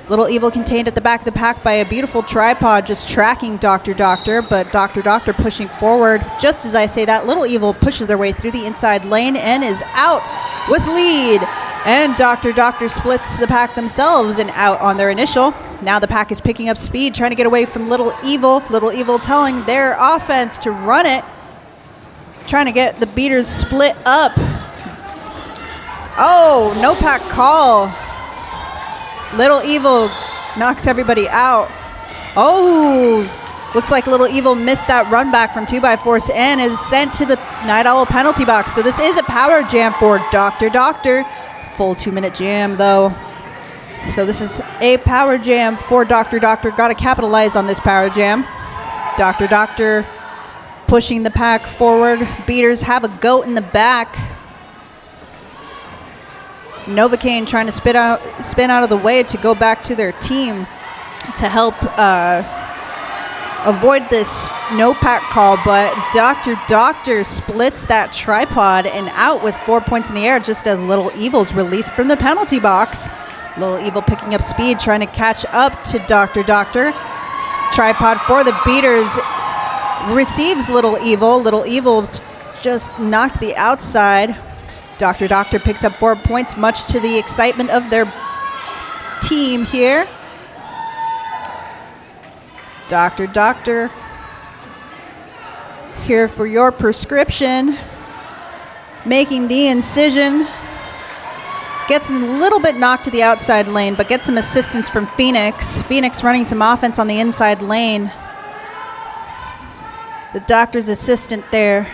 Little Evil contained at the back of the pack by a beautiful tripod, just tracking Dr. Doctor, but Dr. Doctor pushing forward. Just as I say that, Little Evil pushes their way through the inside lane and is out with lead. And Dr. Doctor splits the pack themselves and out on their initial. Now the pack is picking up speed, trying to get away from Little Evil. Little Evil telling their offense to run it, trying to get the beaters split up. Oh, no pack call. Little Evil knocks everybody out. Oh, Looks like Little Evil missed that run back from 2x4 and is sent to the Night Owl penalty box. So this is a power jam for Dr. Doctor. Full 2-minute jam though. So this is a power jam for Dr. Doctor. Got to capitalize on this power jam. Dr. Doctor pushing the pack forward. Beaters have a goat in the back. Novocaine trying to spin out of the way to go back to their team to help avoid this no pack call, but Dr. Doctor splits that tripod and out with 4 points in the air just as Little Evil's released from the penalty box. Little Evil picking up speed, trying to catch up to Dr. Doctor. Tripod for the Beaters receives Little Evil. Little Evil just knocked the outside. Dr. Doctor picks up 4 points, much to the excitement of their team here. Dr. Doctor, here for your prescription. Making the incision. Gets a little bit knocked to the outside lane, but gets some assistance from Phoenix. Phoenix running some offense on the inside lane. The Doctor's assistant there.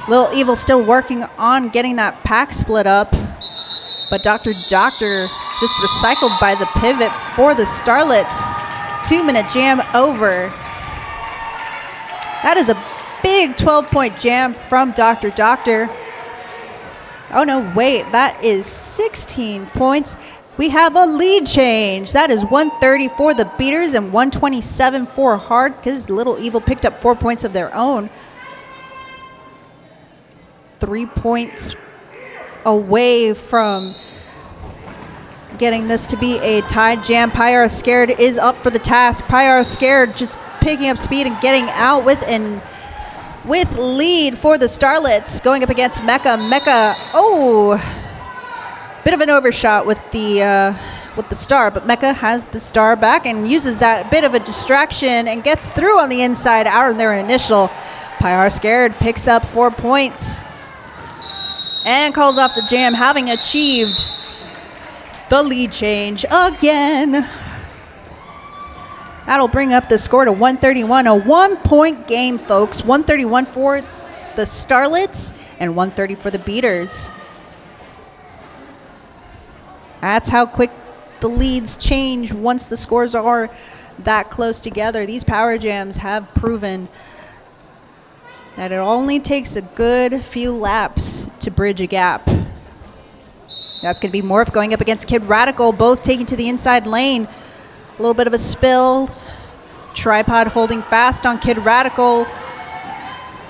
Little Evil still working on getting that pack split up, but Dr. Doctor just recycled by the pivot for the Starlets. 2-minute jam over. That is a big 12-point jam from Dr. Doctor. Oh no, wait, that is 16 points. We have a lead change. That is 130 for the Beaters and 127 for Hard, because Little Evil picked up 4 points of their own. 3 points away from getting this to be a tied jam. Pyar Scared is up for the task. Pyar Scared just picking up speed and getting out with lead for the Starlets, going up against Mecha. Mecha, bit of an overshot with the star, but Mecha has the star back and uses that bit of a distraction and gets through on the inside out of their initial. Pyar Scared picks up 4 points and calls off the jam, having achieved the lead change again. That'll bring up the score to 131, a 1-point game, folks. 131 for the Starlets and 130 for the Beaters. That's how quick the leads change once the scores are that close together. These power jams have proven that it only takes a good few laps to bridge a gap. That's going to be Morph going up against Kid Radical, both taking to the inside lane. A little bit of a spill. Tripod holding fast on Kid Radical.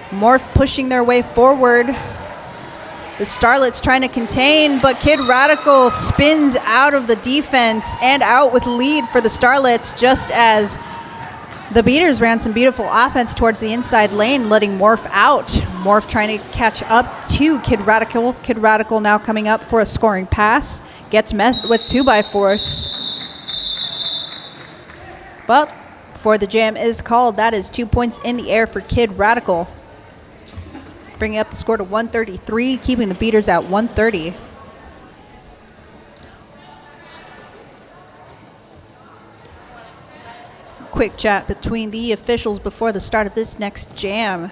Morph pushing their way forward. The Starlets trying to contain, but Kid Radical spins out of the defense and out with lead for the Starlets, just as the Beaters ran some beautiful offense towards the inside lane, letting Morph out. Morph trying to catch up to Kid Radical. Kid Radical now coming up for a scoring pass. Gets met with 2x4. But before the jam is called, that is 2 points in the air for Kid Radical. Bringing up the score to 133, keeping the Beaters at 130. Quick chat between the officials before the start of this next jam.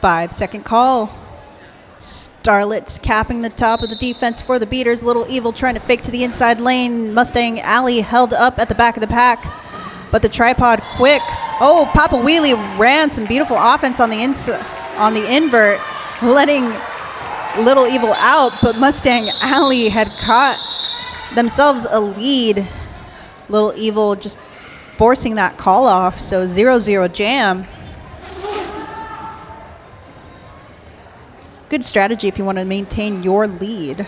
Five-second call. Starlets capping the top of the defense for the Beaters. Little Evil trying to fake to the inside lane. Mustang Alley held up at the back of the pack, but the tripod quick. Oh, Papa Wheelie ran some beautiful offense on the invert, letting Little Evil out, but Mustang Alley had caught themselves a lead. Little Evil just forcing that call off, so 0-0 jam. Good strategy if you want to maintain your lead.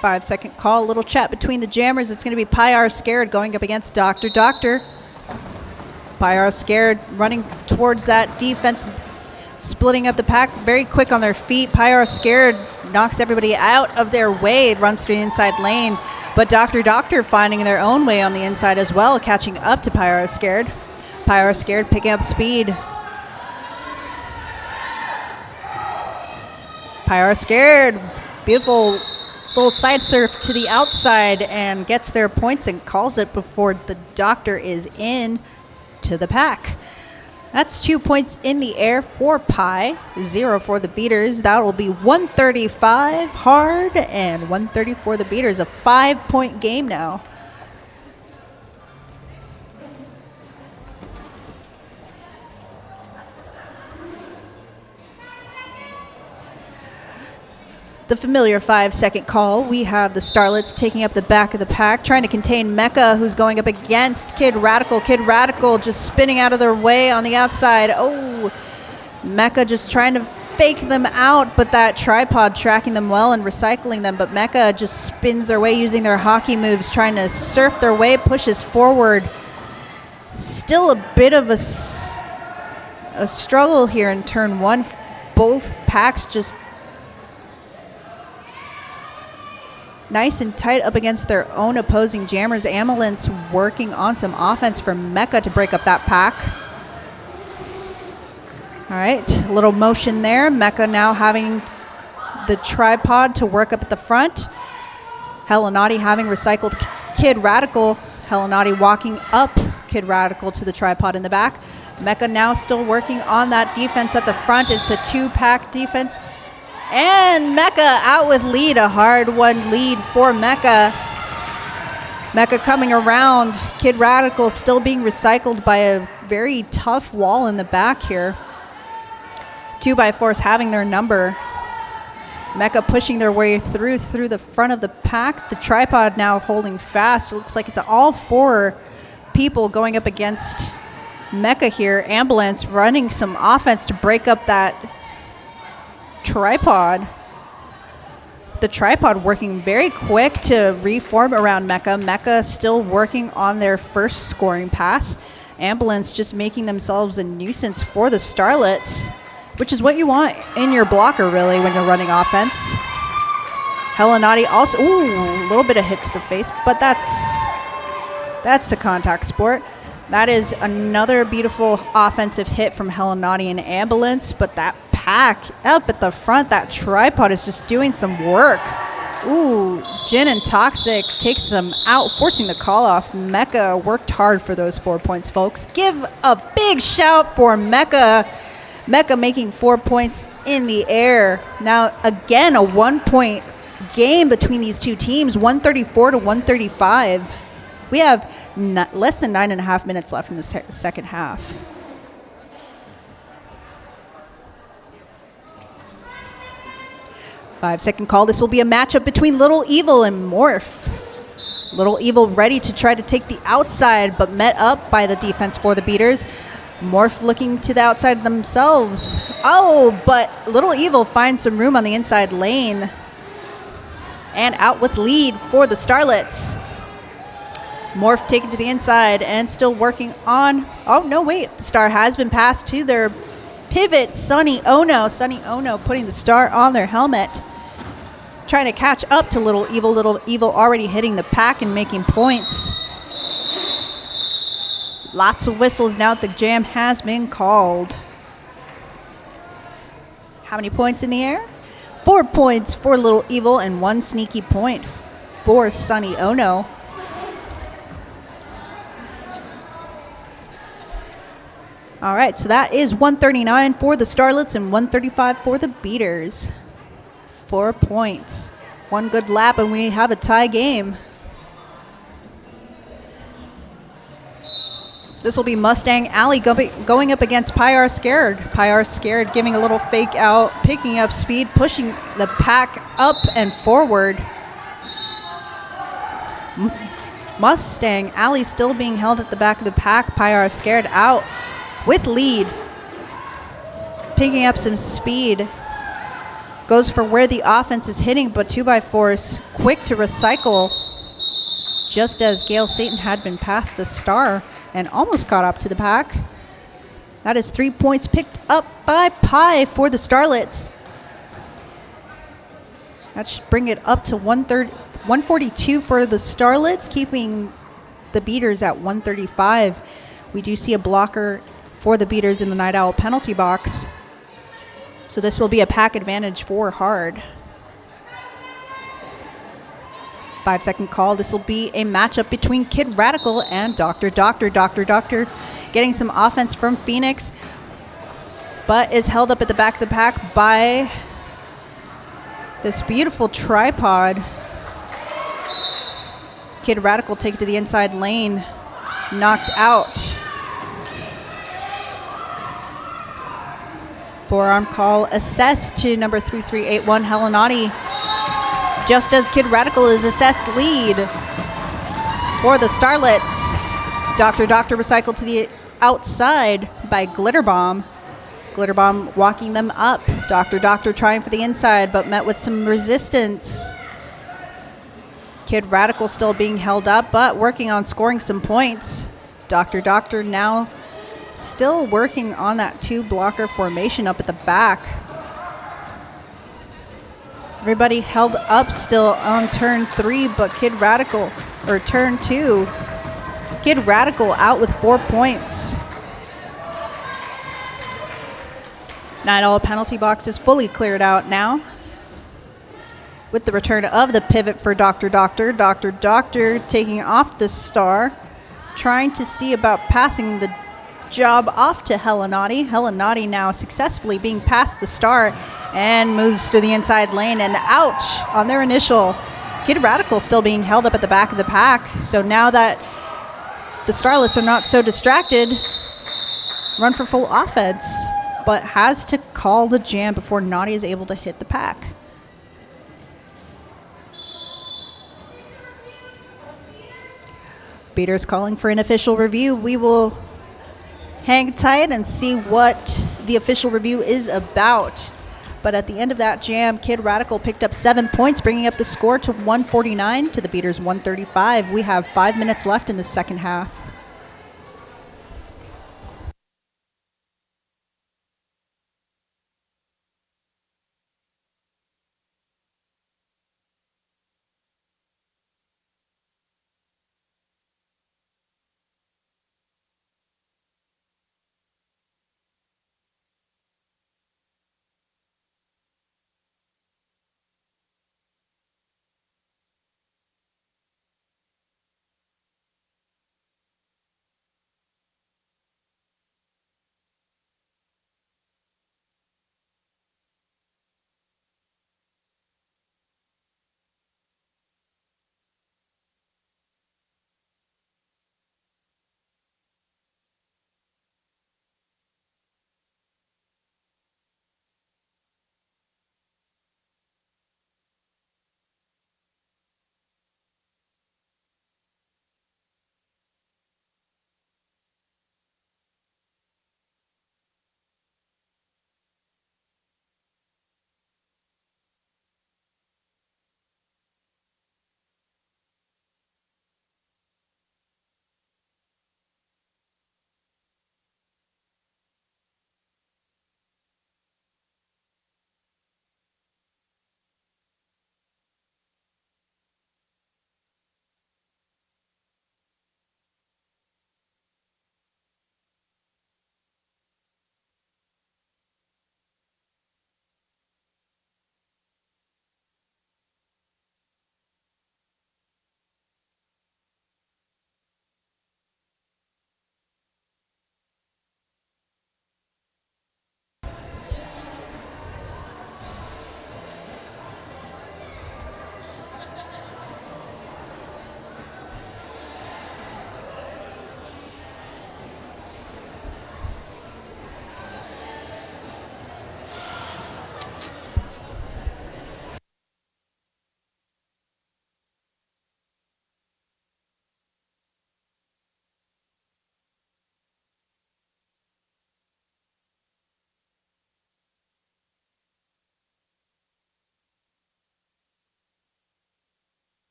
Five-second call, a little chat between the jammers. It's going to be Pyar Scared going up against Dr. Doctor. Pyar Scared running towards that defense, splitting up the pack very quick on their feet. Pyar Scared knocks everybody out of their way, runs through the inside lane, but Dr. Doctor finding their own way on the inside as well, catching up to Pyar Scared. Pyro Scared picking up speed. Pyro Scared, beautiful little side surf to the outside and gets their points and calls it before the doctor is in to the pack. That's 2 points in the air for Pi, 0 for the beaters. That will be 135 hard and 130 for the beaters. A 5-point game now. The familiar 5-second call. We have the Starlets taking up the back of the pack, trying to contain Mecha, who's going up against Kid Radical. Kid Radical just spinning out of their way on the outside. Oh, Mecha just trying to fake them out, but that tripod tracking them well and recycling them. But Mecha just spins their way using their hockey moves, trying to surf their way, pushes forward. Still a bit of a struggle here in turn one. Both packs just nice and tight up against their own opposing jammers. Ambulance working on some offense for Mecha to break up that pack. All right, a little motion there. Mecha now having the tripod to work up at the front. Helenati having recycled Kid Radical. Helenati walking up Kid Radical to the tripod in the back. Mecha now still working on that defense at the front. It's a 2-pack defense. And Mecha out with lead, a hard-won lead for Mecha. Mecha coming around. Kid Radical still being recycled by a very tough wall in the back here. 2x4s having their number. Mecha pushing their way through the front of the pack. The tripod now holding fast. It looks like it's all 4 people going up against Mecha here. Ambulance running some offense to break up that tripod. The tripod working very quick to reform around Mecha. Mecha still working on their first scoring pass. Ambulance just making themselves a nuisance for the Starlets, which is what you want in your blocker, really, when you're running offense. Helenati also, ooh, a little bit of hit to the face, but that's a contact sport. That is another beautiful offensive hit from Helenati and Ambulance, but that pack up at the front, that tripod is just doing some work. Ooh, Jin and Toxic takes them out, forcing the call off. Mecha worked hard for those 4 points, folks. Give a big shout for Mecha. Mecha making 4 points in the air. Now, again, a 1-point game between these two teams, 134 to 135. We have less than 9.5 minutes left in the second half. Five-second call. This will be a matchup between Little Evil and Morph. Little Evil ready to try to take the outside, but met up by the defense for the beaters. Morph looking to the outside themselves. Oh, but Little Evil finds some room on the inside lane. And out with lead for the Starlets. Morph taken to the inside and still working on... Oh, no, wait. The star has been passed to their pivot, Sunny Ono. Sunny Ono putting the star on their helmet. Trying to catch up to Little Evil. Little Evil already hitting the pack and making points. Lots of whistles now that the jam has been called. How many points in the air? 4 points for Little Evil and 1 sneaky point for Sunny Ono. All right, so that is 139 for the Starlets and 135 for the beaters. 4 points. One good lap and we have a tie game. This will be Mustang Alley going up against Pyar Scared. Pyar Scared giving a little fake out, picking up speed, pushing the pack up and forward. Mustang Alley still being held at the back of the pack. Pyar Scared out with lead. Picking up some speed. Goes for where the offense is hitting, but 2x4 quick to recycle. Just as Gale Satan had been past the star and almost caught up to the pack. That is 3 points picked up by Pi for the Starlets. That should bring it up to 142 for the Starlets, keeping the beaters at 135. We do see a blocker for the Beaters in the Night Owl penalty box. So this will be a pack advantage for Hard. 5-second call. This will be a matchup between Kid Radical and Dr. Doctor. Dr. Doctor getting some offense from Phoenix, but is held up at the back of the pack by this beautiful tripod. Kid Radical take it to the inside lane. Knocked out. Forearm call assessed to number 3381, Helenati. Just as Kid Radical is assessed lead for the Starlets. Dr. Doctor recycled to the outside by Glitter Bomb. Glitter Bomb walking them up. Dr. Doctor trying for the inside, but met with some resistance. Kid Radical still being held up, but working on scoring some points. Dr. Doctor now still working on that 2-blocker formation up at the back. Everybody held up still on turn 3, but turn 2. Kid Radical out with 4 points. Night Owl penalty box is fully cleared out now, with the return of the pivot for Dr. Doctor. Dr. Doctor taking off the star, trying to see about passing the job off to Helenati. Helenati now successfully being passed the star and moves through the inside lane and ouch on their initial. Kid Radical still being held up at the back of the pack. So now that the Starlets are not so distracted, run for full offense, but has to call the jam before Naughty is able to hit the pack. Beaters calling for an official review. We will hang tight and see what the official review is about. But at the end of that jam, Kid Radical picked up 7 points, bringing up the score to 149 to the Beaters 135. We have 5 minutes left in the second half.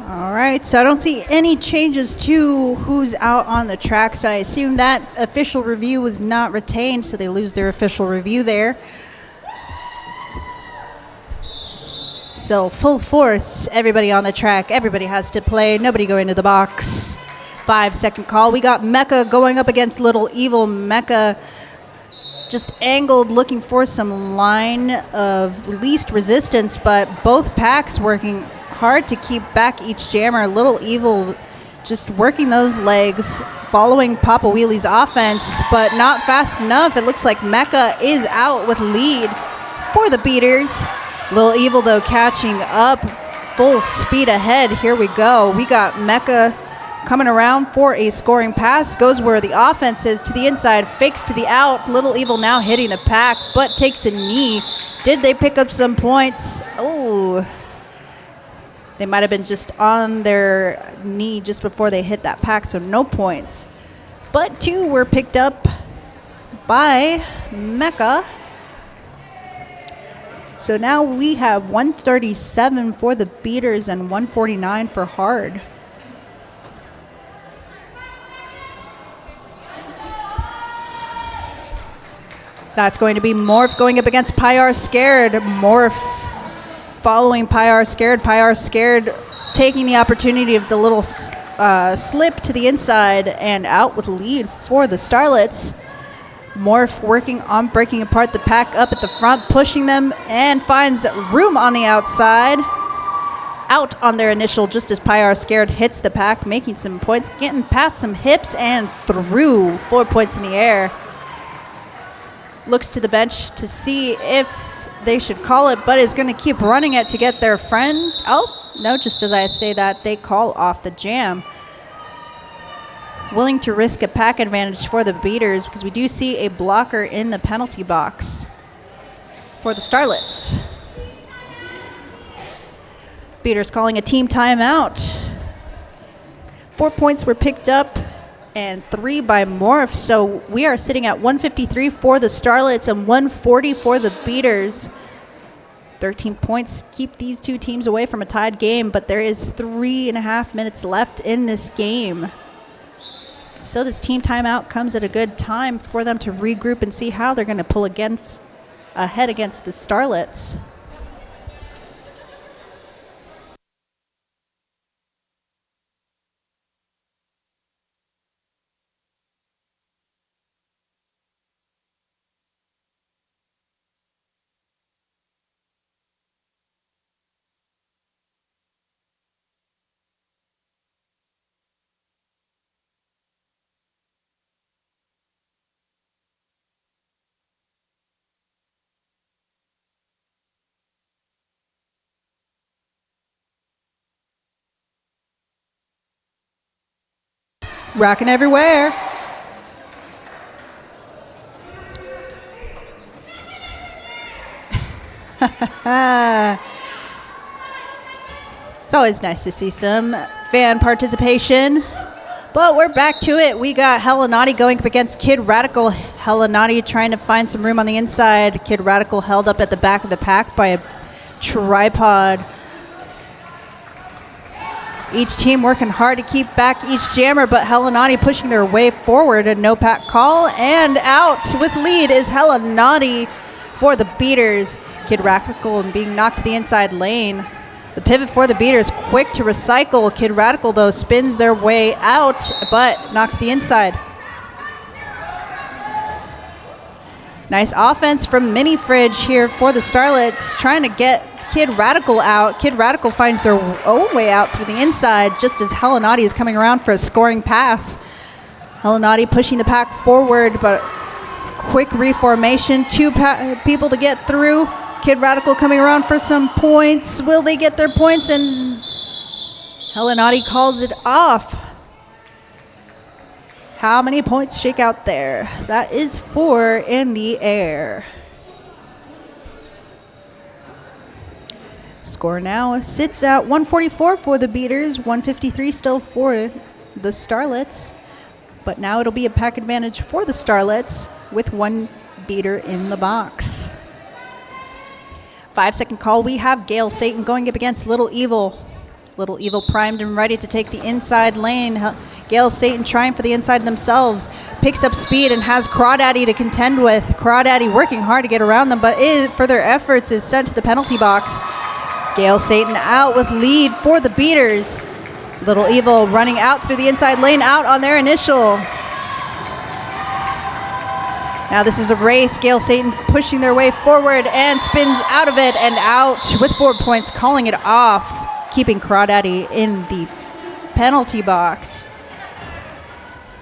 All right, so I don't see any changes to who's out on the track, so I assume that official review was not retained, so they lose their official review there. So full force, everybody on the track, everybody has to play, nobody go into the box. 5-second call. We got Mecha going up against Little Evil. Mecha just angled, looking for some line of least resistance, but both packs working hard to keep back each jammer. Little Evil just working those legs, following Papa Wheelie's offense, but not fast enough. It looks like Mecha is out with lead for the beaters. Little Evil, though, catching up, full speed ahead. Here we go. We got Mecha coming around for a scoring pass, goes where the offense is, to the inside, fakes to the out. Little Evil now hitting the pack, but takes a knee. Did they pick up some points? Oh, they might have been just on their knee just before they hit that pack, so no points. But 2 were picked up by Mecha. So now we have 137 for the beaters and 149 for hard. That's going to be Morph going up against Pyar Scared. Morph following Pyar Scared. Pyar Scared taking the opportunity of the little slip to the inside and out with lead for the Starlets. Morph working on breaking apart the pack up at the front, pushing them, and finds room on the outside. Out on their initial just as Pyar Scared hits the pack, making some points, getting past some hips and through. 4 points in the air. Looks to the bench to see if they should call it, but is going to keep running it to get their friend. Oh, no, just as I say that, they call off the jam. Willing to risk a pack advantage for the beaters because we do see a blocker in the penalty box for the Starlets. Beaters calling a team timeout. 4 points were picked up and 3 by Morph. So we are sitting at 153 for the Starlets and 140 for the beaters. 13 points keep these two teams away from a tied game, but there is 3.5 minutes left in this game. So this team timeout comes at a good time for them to regroup and see how they're going to pull ahead against the Starlets. Rocking everywhere. It's always nice to see some fan participation. But we're back to it. We got Hella Naughty going up against Kid Radical. Hella Naughty trying to find some room on the inside. Kid Radical held up at the back of the pack by a tripod. Each team working hard to keep back each jammer, but Hella Naughty pushing their way forward. A no pack call, and out with lead is Hella Naughty for the beaters. Kid Radical being knocked to the inside lane. The pivot for the beaters, quick to recycle. Kid Radical, though, spins their way out, but knocked to the inside. Nice offense from Mini Fridge here for the Starlets, trying to get Kid Radical out. Kid Radical finds their own way out through the inside just as Hella Naughty is coming around for a scoring pass. Hella Naughty pushing the pack forward, but quick reformation. Two people to get through. Kid Radical coming around for some points. Will they get their points? And Hella Naughty calls it off. How many points shake out there? That is 4 in the air. Score now sits at 144 for the beaters, 153 still for the Starlets. But now it'll be a pack advantage for the Starlets with one beater in the box. 5-second call. We have Gale Satan going up against Little Evil. Little Evil primed and ready to take the inside lane. Gale Satan trying for the inside themselves. Picks up speed and has Crawdaddy to contend with. Crawdaddy working hard to get around them, but for their efforts is sent to the penalty box. Gale Satan out with lead for the beaters. Little Evil running out through the inside lane, out on their initial. Now this is a race. Gale Satan pushing their way forward and spins out of it and out with 4 points, calling it off, keeping Crawdaddy in the penalty box.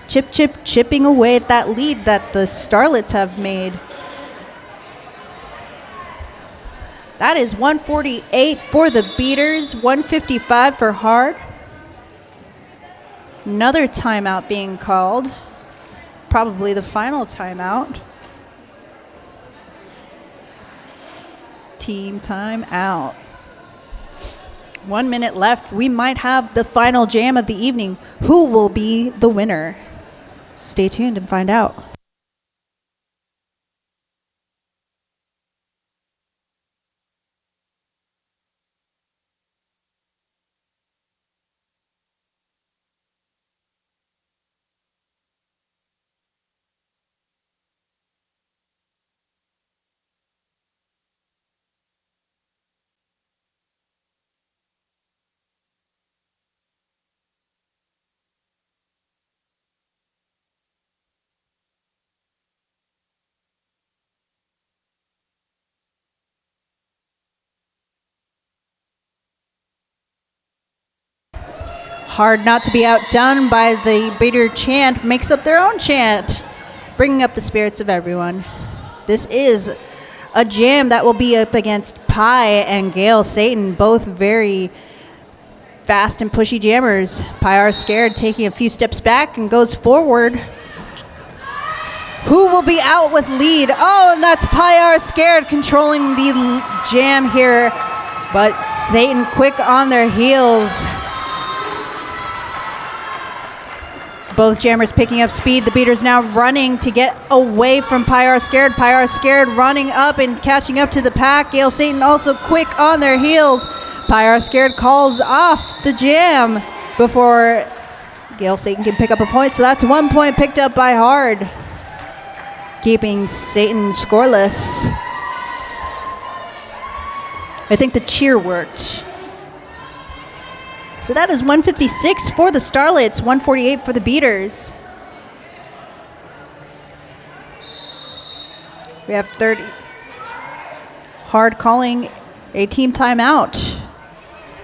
Chipping away at that lead that the Starlets have made. That is 148 for the beaters, 155 for Hard. Another timeout being called. Probably the final timeout. Team timeout. 1 minute left. We might have the final jam of the evening. Who will be the winner? Stay tuned and find out. Hard not to be outdone by the beater chant, makes up their own chant, bringing up the spirits of everyone. This is a jam that will be up against Pi and Gale Satan, both very fast and pushy jammers. Pi are scared, taking a few steps back and goes forward. Who will be out with lead? Oh, and that's Pi are scared, controlling the jam here, but Satan quick on their heels. Both jammers picking up speed. The beaters now running to get away from Pi are scared. Pi are scared running up and catching up to the pack. Gale Satan also quick on their heels. Pi are scared calls off the jam before Gale Satan can pick up a point. So that's 1 point picked up by Hard, keeping Satan scoreless. I think the cheer worked. So that is 156 for the Starlets, 148 for the beaters. We have 30. Hard calling a team timeout.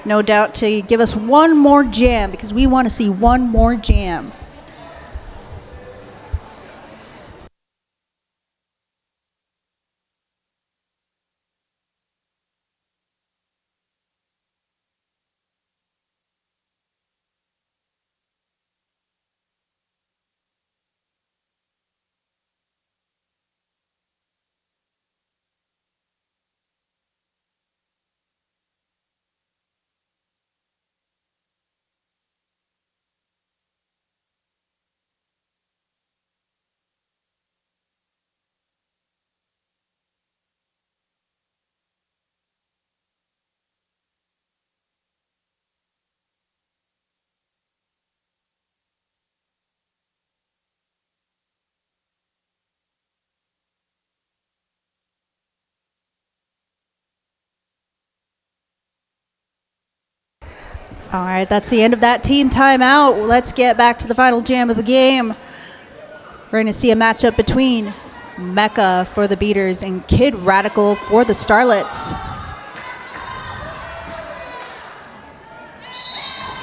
No doubt to give us one more jam, because we want to see one more jam. All right, that's the end of that team timeout. Let's get back to the final jam of the game. We're going to see a matchup between Mecca for the beaters and Kid Radical for the Starlets.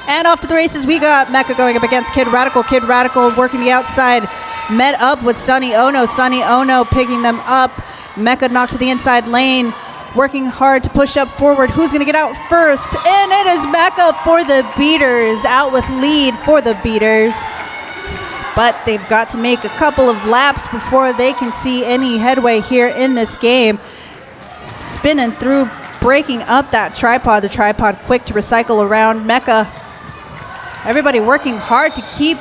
And off to the races, we got Mecca going up against Kid Radical. Kid Radical working the outside, met up with Sunny Ono. Sunny Ono picking them up. Mecca knocked to the inside lane, working hard to push up forward. Who's going to get out first? And it is Mecca for the beaters, out with lead for the beaters. But they've got to make a couple of laps before they can see any headway here in this game. Spinning through, breaking up that tripod. The tripod quick to recycle around Mecca. Everybody working hard to keep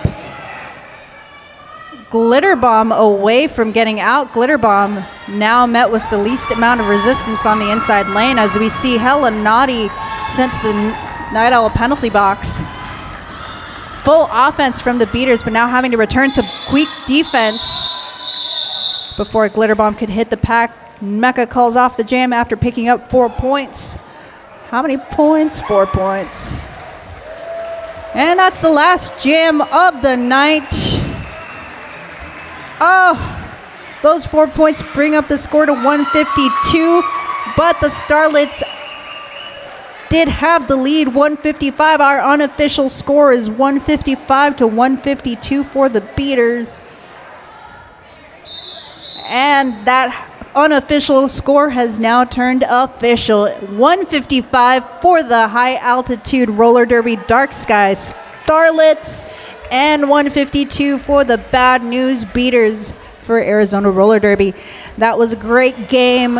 Glitter Bomb away from getting out. Glitter Bomb now met with the least amount of resistance on the inside lane, as we see Hella Naughty sent to the Night Owl penalty box. Full offense from the beaters, but now having to return to quick defense before Glitter Bomb could hit the pack. Mecca calls off the jam after picking up 4 points. How many points? 4 points. And that's the last jam of the night. Oh, those 4 points bring up the score to 152, but the Starlets did have the lead, 155. Our unofficial score is 155 to 152 for the Beaters. And that unofficial score has now turned official. 155 for the high altitude roller derby Dark Sky Starlets, and 152 for the Bad News Beaters for Arizona Roller Derby. That was a great game.